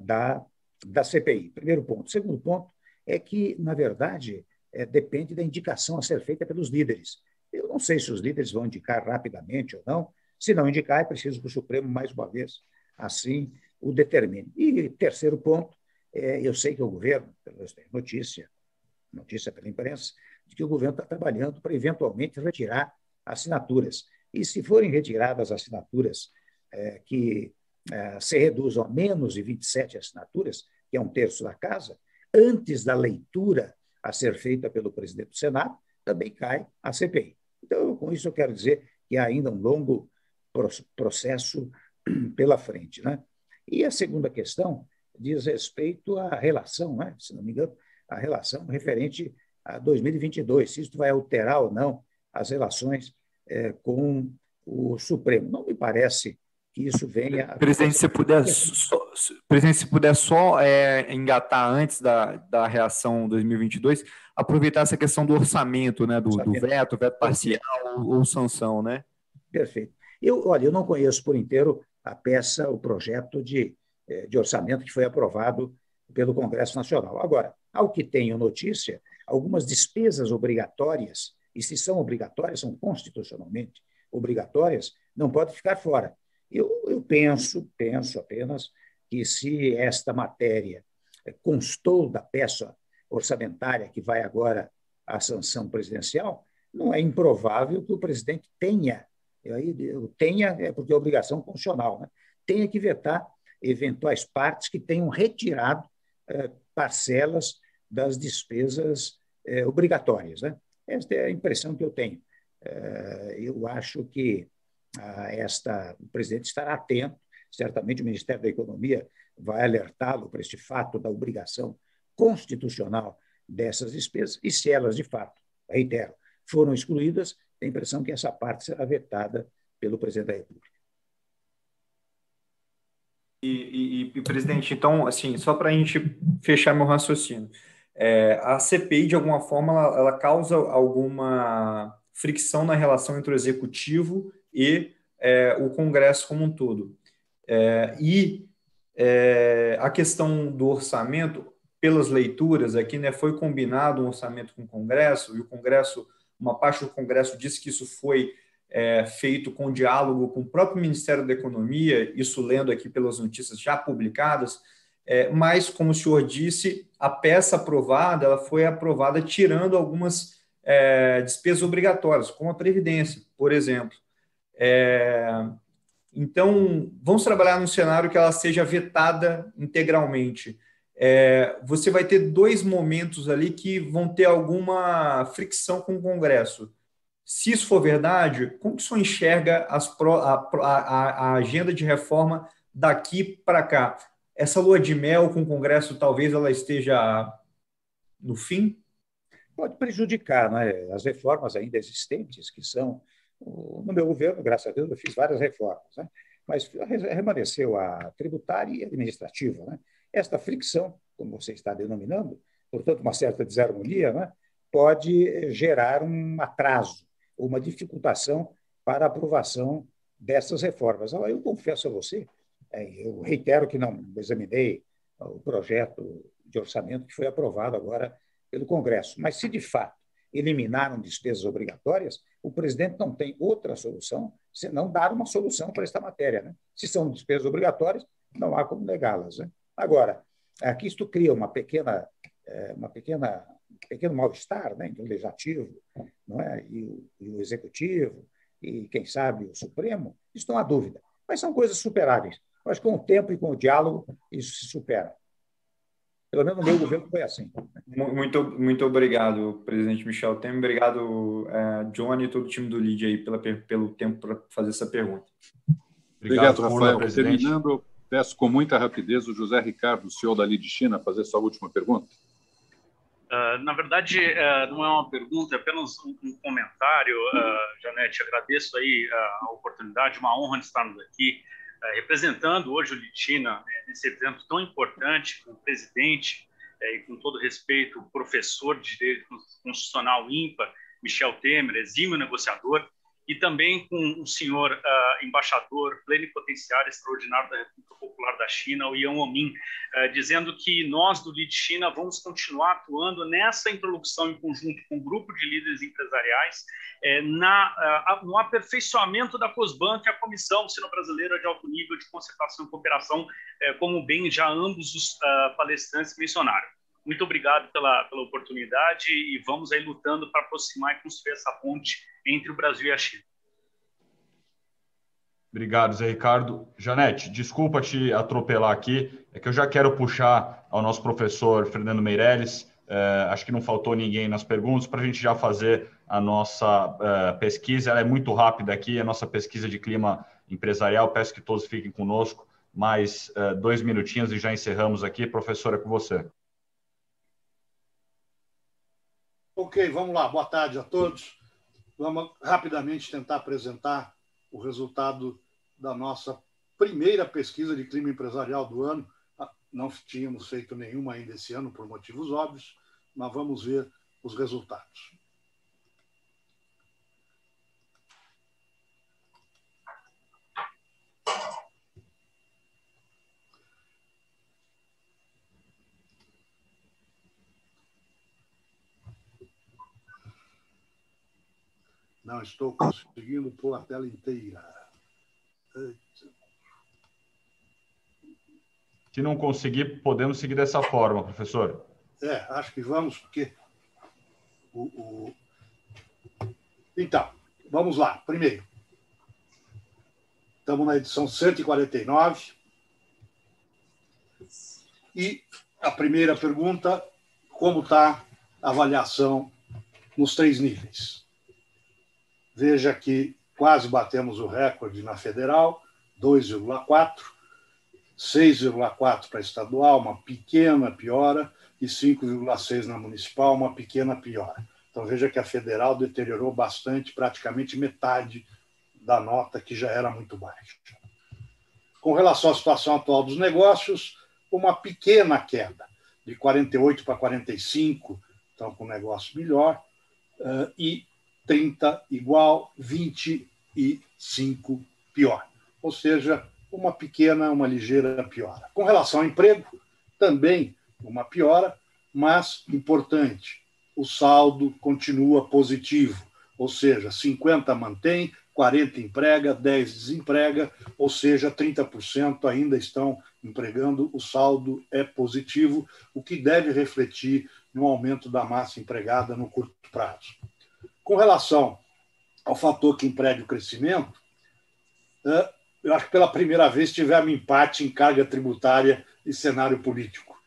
[SPEAKER 5] da CPI. Primeiro ponto. Segundo ponto é que, na verdade, depende da indicação a ser feita pelos líderes. Eu não sei se os líderes vão indicar rapidamente ou não. Se não indicar, é preciso que o Supremo, mais uma vez, assim o determine. E terceiro ponto, eu sei que o governo, eu tenho notícia pela imprensa, de que o governo está trabalhando para, eventualmente, retirar assinaturas. E se forem retiradas assinaturas que se reduzam a menos de 27 assinaturas, que é um terço da casa, antes da leitura a ser feita pelo presidente do Senado, também cai a CPI. Então, com isso, eu quero dizer que há ainda um longo processo pela frente, né? E a segunda questão diz respeito à relação, né? Se não me engano, a relação referente a 2022, se isso vai alterar ou não as relações com o Supremo. Não me parece que isso venha...
[SPEAKER 11] Presidente, se puder só engatar antes da reação 2022, aproveitar essa questão do orçamento, né, do veto parcial ou sanção, né?
[SPEAKER 5] Perfeito. Eu não conheço por inteiro o projeto de orçamento que foi aprovado pelo Congresso Nacional. Agora, ao que tenho notícia, algumas despesas obrigatórias, e se são obrigatórias, são constitucionalmente obrigatórias, não podem ficar fora. Eu penso apenas que, se esta matéria constou da peça orçamentária que vai agora à sanção presidencial, não é improvável que o presidente tenha porque é obrigação constitucional, né? Tenha que vetar eventuais partes que tenham retirado parcelas das despesas obrigatórias, né? Esta é a impressão que eu tenho. Eu acho que o presidente estará atento, certamente o Ministério da Economia vai alertá-lo para este fato da obrigação constitucional dessas despesas, e se elas, de fato, reitero, foram excluídas, tem a impressão que essa parte será vetada pelo presidente da República.
[SPEAKER 11] Presidente, então, assim, só para a gente fechar meu raciocínio, a CPI, de alguma forma, ela causa alguma fricção na relação entre o Executivo e o Congresso como um todo. A questão do orçamento, pelas leituras aqui, né, foi combinado um orçamento com o Congresso, e o Congresso, uma parte do Congresso disse que isso foi feito com diálogo com o próprio Ministério da Economia, isso lendo aqui pelas notícias já publicadas, mas, como o senhor disse, a peça aprovada, ela foi aprovada tirando algumas despesas obrigatórias, como a Previdência, por exemplo. Então, vamos trabalhar num cenário que ela seja vetada integralmente. Você vai ter dois momentos ali que vão ter alguma fricção com o Congresso. Se isso for verdade, como que o senhor enxerga a agenda de reforma daqui para cá? Essa lua de mel com o Congresso, talvez ela esteja no fim?
[SPEAKER 5] Pode prejudicar, né, as reformas ainda existentes, que são... No meu governo, graças a Deus, eu fiz várias reformas, né? Mas remanesceu a tributária e a administrativa, né? Esta fricção, como você está denominando, portanto, uma certa desarmonia, né, pode gerar um atraso, uma dificultação para a aprovação dessas reformas. Eu confesso a você, eu reitero que não examinei o projeto de orçamento que foi aprovado agora pelo Congresso, mas se de fato eliminaram despesas obrigatórias, o presidente não tem outra solução senão dar uma solução para esta matéria, né? Se são despesas obrigatórias, não há como negá-las, né? Agora, aqui isto cria um pequeno mal-estar, né, entre o Legislativo, não é? e o Executivo, e, quem sabe, o Supremo. Isso não há dúvida. Mas são coisas superáveis. Mas com o tempo e com o diálogo, isso se supera. Pelo menos no meu governo foi assim.
[SPEAKER 11] Muito obrigado, presidente Michel Temer. Obrigado, Johnny e todo o time do LIDE aí pelo tempo para fazer essa pergunta.
[SPEAKER 7] Obrigado, Rafael. Terminando, peço com muita rapidez o José Ricardo, CEO da LIDE China, fazer sua última pergunta.
[SPEAKER 12] Na verdade, não é uma pergunta, é apenas um comentário. Janete, agradeço aí a oportunidade, uma honra de estarmos aqui representando hoje o LIDE China nesse evento tão importante, com o presidente e, com todo respeito, o professor de Direito Constitucional ímpar, Michel Temer, exímio negociador, e também com o senhor embaixador plenipotenciário extraordinário da República Popular da China, o Yang Omin, dizendo que nós do LIDE China vamos continuar atuando nessa interlocução em conjunto com o grupo de líderes empresariais no aperfeiçoamento da COSBAN, que é a Comissão Sino-Brasileira de Alto Nível de Concertação e Cooperação, como bem já ambos os palestrantes mencionaram. Muito obrigado pela oportunidade e vamos aí lutando para aproximar e construir essa ponte entre o Brasil e a China.
[SPEAKER 2] Obrigado, Zé Ricardo. Janete, desculpa te atropelar aqui, é que eu já quero puxar ao nosso professor Fernando Meirelles, acho que não faltou ninguém nas perguntas, para a gente já fazer a nossa pesquisa. Ela é muito rápida aqui, a nossa pesquisa de clima empresarial. Peço que todos fiquem conosco, mais 2 minutinhos e já encerramos aqui. Professora, é com você.
[SPEAKER 13] Ok, vamos lá. Boa tarde a todos. Vamos rapidamente tentar apresentar o resultado da nossa primeira pesquisa de clima empresarial do ano. Não tínhamos feito nenhuma ainda esse ano, por motivos óbvios, mas vamos ver os resultados. Não estou conseguindo pôr a tela inteira.
[SPEAKER 2] Se não conseguir, podemos seguir dessa forma, professor.
[SPEAKER 13] Acho que vamos, porque... Então, vamos lá. Primeiro, estamos na edição 149. E a primeira pergunta, como está a avaliação nos 3 níveis? Veja que quase batemos o recorde na federal, 2,4, 6,4 para a estadual, uma pequena piora, e 5,6 na municipal, uma pequena piora. Então, veja que a federal deteriorou bastante, praticamente metade da nota, que já era muito baixa. Com relação à situação atual dos negócios, uma pequena queda. de 48 para 45 estão com negócio melhor, e 30 igual, 25 pior. Ou seja, uma ligeira piora. Com relação ao emprego, também uma piora, mas importante, o saldo continua positivo, ou seja, 50 mantém, 40 emprega, 10 desemprega, ou seja, 30% ainda estão empregando, o saldo é positivo, o que deve refletir no aumento da massa empregada no curto prazo. Com relação ao fator que impede o crescimento, eu acho que pela primeira vez tivemos empate em carga tributária e cenário político.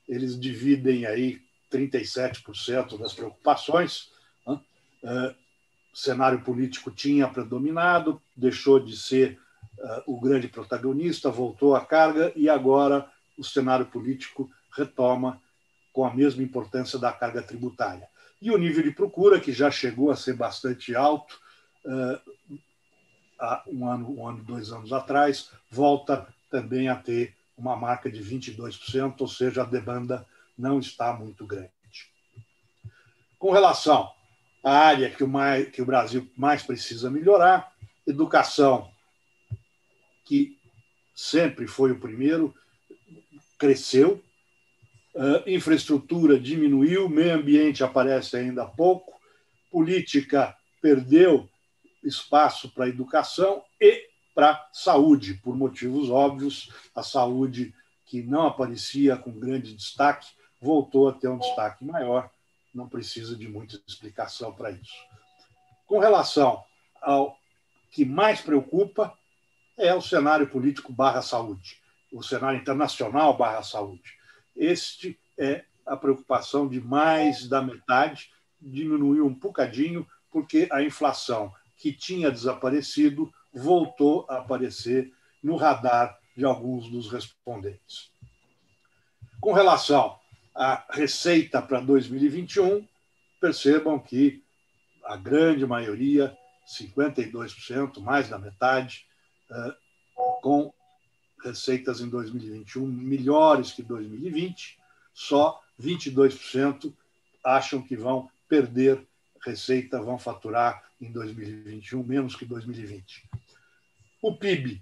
[SPEAKER 13] Eles dividem aí 37% das preocupações. O cenário político tinha predominado, deixou de ser o grande protagonista, voltou à carga e agora o cenário político retoma com a mesma importância da carga tributária. E o nível de procura, que já chegou a ser bastante alto há um ano, 2 anos atrás, volta também a ter uma marca de 22%, ou seja, a demanda não está muito grande. Com relação à área que o Brasil mais precisa melhorar, educação, que sempre foi o primeiro, cresceu, infraestrutura diminuiu, meio ambiente aparece ainda pouco, política perdeu espaço para a educação e para saúde, por motivos óbvios. A saúde, que não aparecia com grande destaque, voltou a ter um destaque maior, não precisa de muita explicação para isso. Com relação ao que mais preocupa, é o cenário político / saúde, o cenário internacional / saúde. Este é a preocupação de mais da metade, diminuiu um bocadinho, porque a inflação, que tinha desaparecido, voltou a aparecer no radar de alguns dos respondentes. Com relação à receita para 2021, percebam que a grande maioria, 52%, mais da metade, com receitas em 2021 melhores que 2020, só 22% acham que vão perder receita, vão faturar em 2021 menos que 2020. O PIB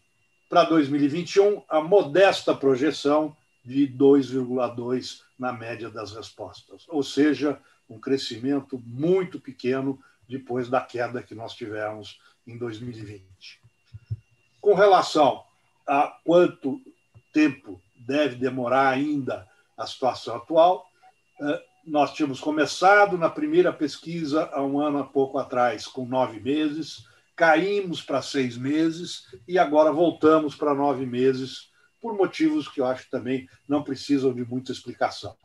[SPEAKER 13] para 2021, a modesta projeção de 2,2% na média das respostas, ou seja, um crescimento muito pequeno depois da queda que nós tivemos em 2020. Com relação a quanto tempo deve demorar ainda a situação atual, nós tínhamos começado na primeira pesquisa há um ano e pouco atrás com 9 meses, caímos para 6 meses e agora voltamos para 9 meses, por motivos que eu acho que também não precisam de muita explicação.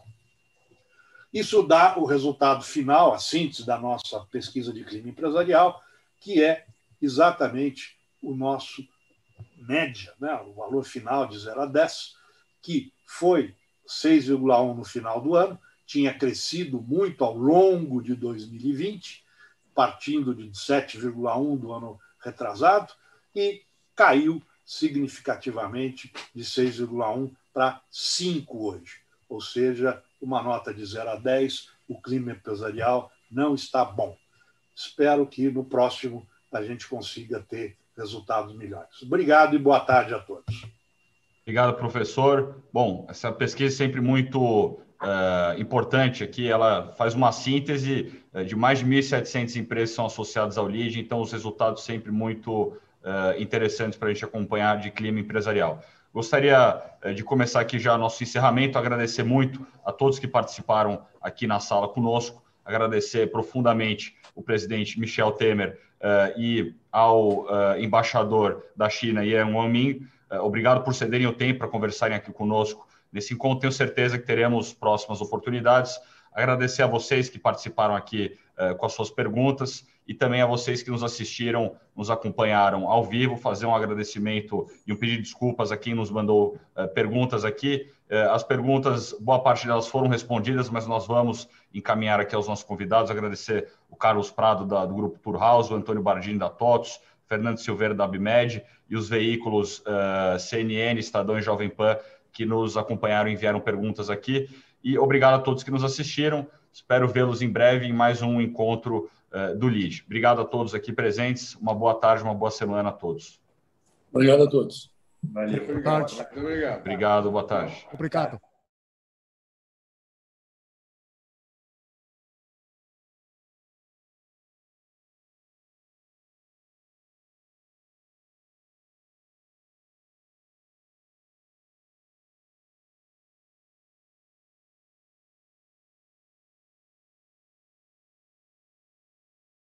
[SPEAKER 13] Isso dá o resultado final, a síntese da nossa pesquisa de clima empresarial, que é exatamente o nosso média, né? O valor final de 0 a 10, que foi 6,1 no final do ano, tinha crescido muito ao longo de 2020, partindo de 7,1 do ano retrasado, e caiu significativamente de 6,1 para 5 hoje. Ou seja, uma nota de 0 a 10, o clima empresarial não está bom. Espero que no próximo a gente consiga ter resultados melhores. Obrigado e boa tarde a todos.
[SPEAKER 2] Obrigado, professor. Bom, essa pesquisa é sempre muito importante aqui, ela faz uma síntese de mais de 1.700 empresas que são associadas ao LEAD, então os resultados sempre muito interessantes para a gente acompanhar de clima empresarial. Gostaria de começar aqui já nosso encerramento, agradecer muito a todos que participaram aqui na sala conosco, agradecer profundamente o presidente Michel Temer e ao embaixador da China, Yan Wangmin. Obrigado por cederem o tempo para conversarem aqui conosco nesse encontro. Tenho certeza que teremos próximas oportunidades. Agradecer a vocês que participaram aqui com as suas perguntas e também a vocês que nos assistiram, nos acompanharam ao vivo, fazer um agradecimento e um pedido de desculpas a quem nos mandou perguntas aqui. As perguntas, boa parte delas foram respondidas, mas nós vamos encaminhar aqui aos nossos convidados, agradecer o Carlos Prado do Grupo Tour House, o Antônio Bardini da TOTUS, Fernando Silveira da Abimed e os veículos CNN, Estadão e Jovem Pan, que nos acompanharam e enviaram perguntas aqui. e obrigado a todos que nos assistiram. Espero vê-los em breve em mais um encontro do LEAD. Obrigado a todos aqui presentes. Uma boa tarde, uma boa semana a todos.
[SPEAKER 8] Obrigado a todos.
[SPEAKER 10] Valeu.
[SPEAKER 6] Boa tarde.
[SPEAKER 10] Obrigado.
[SPEAKER 2] Obrigado, boa tarde.
[SPEAKER 6] Obrigado.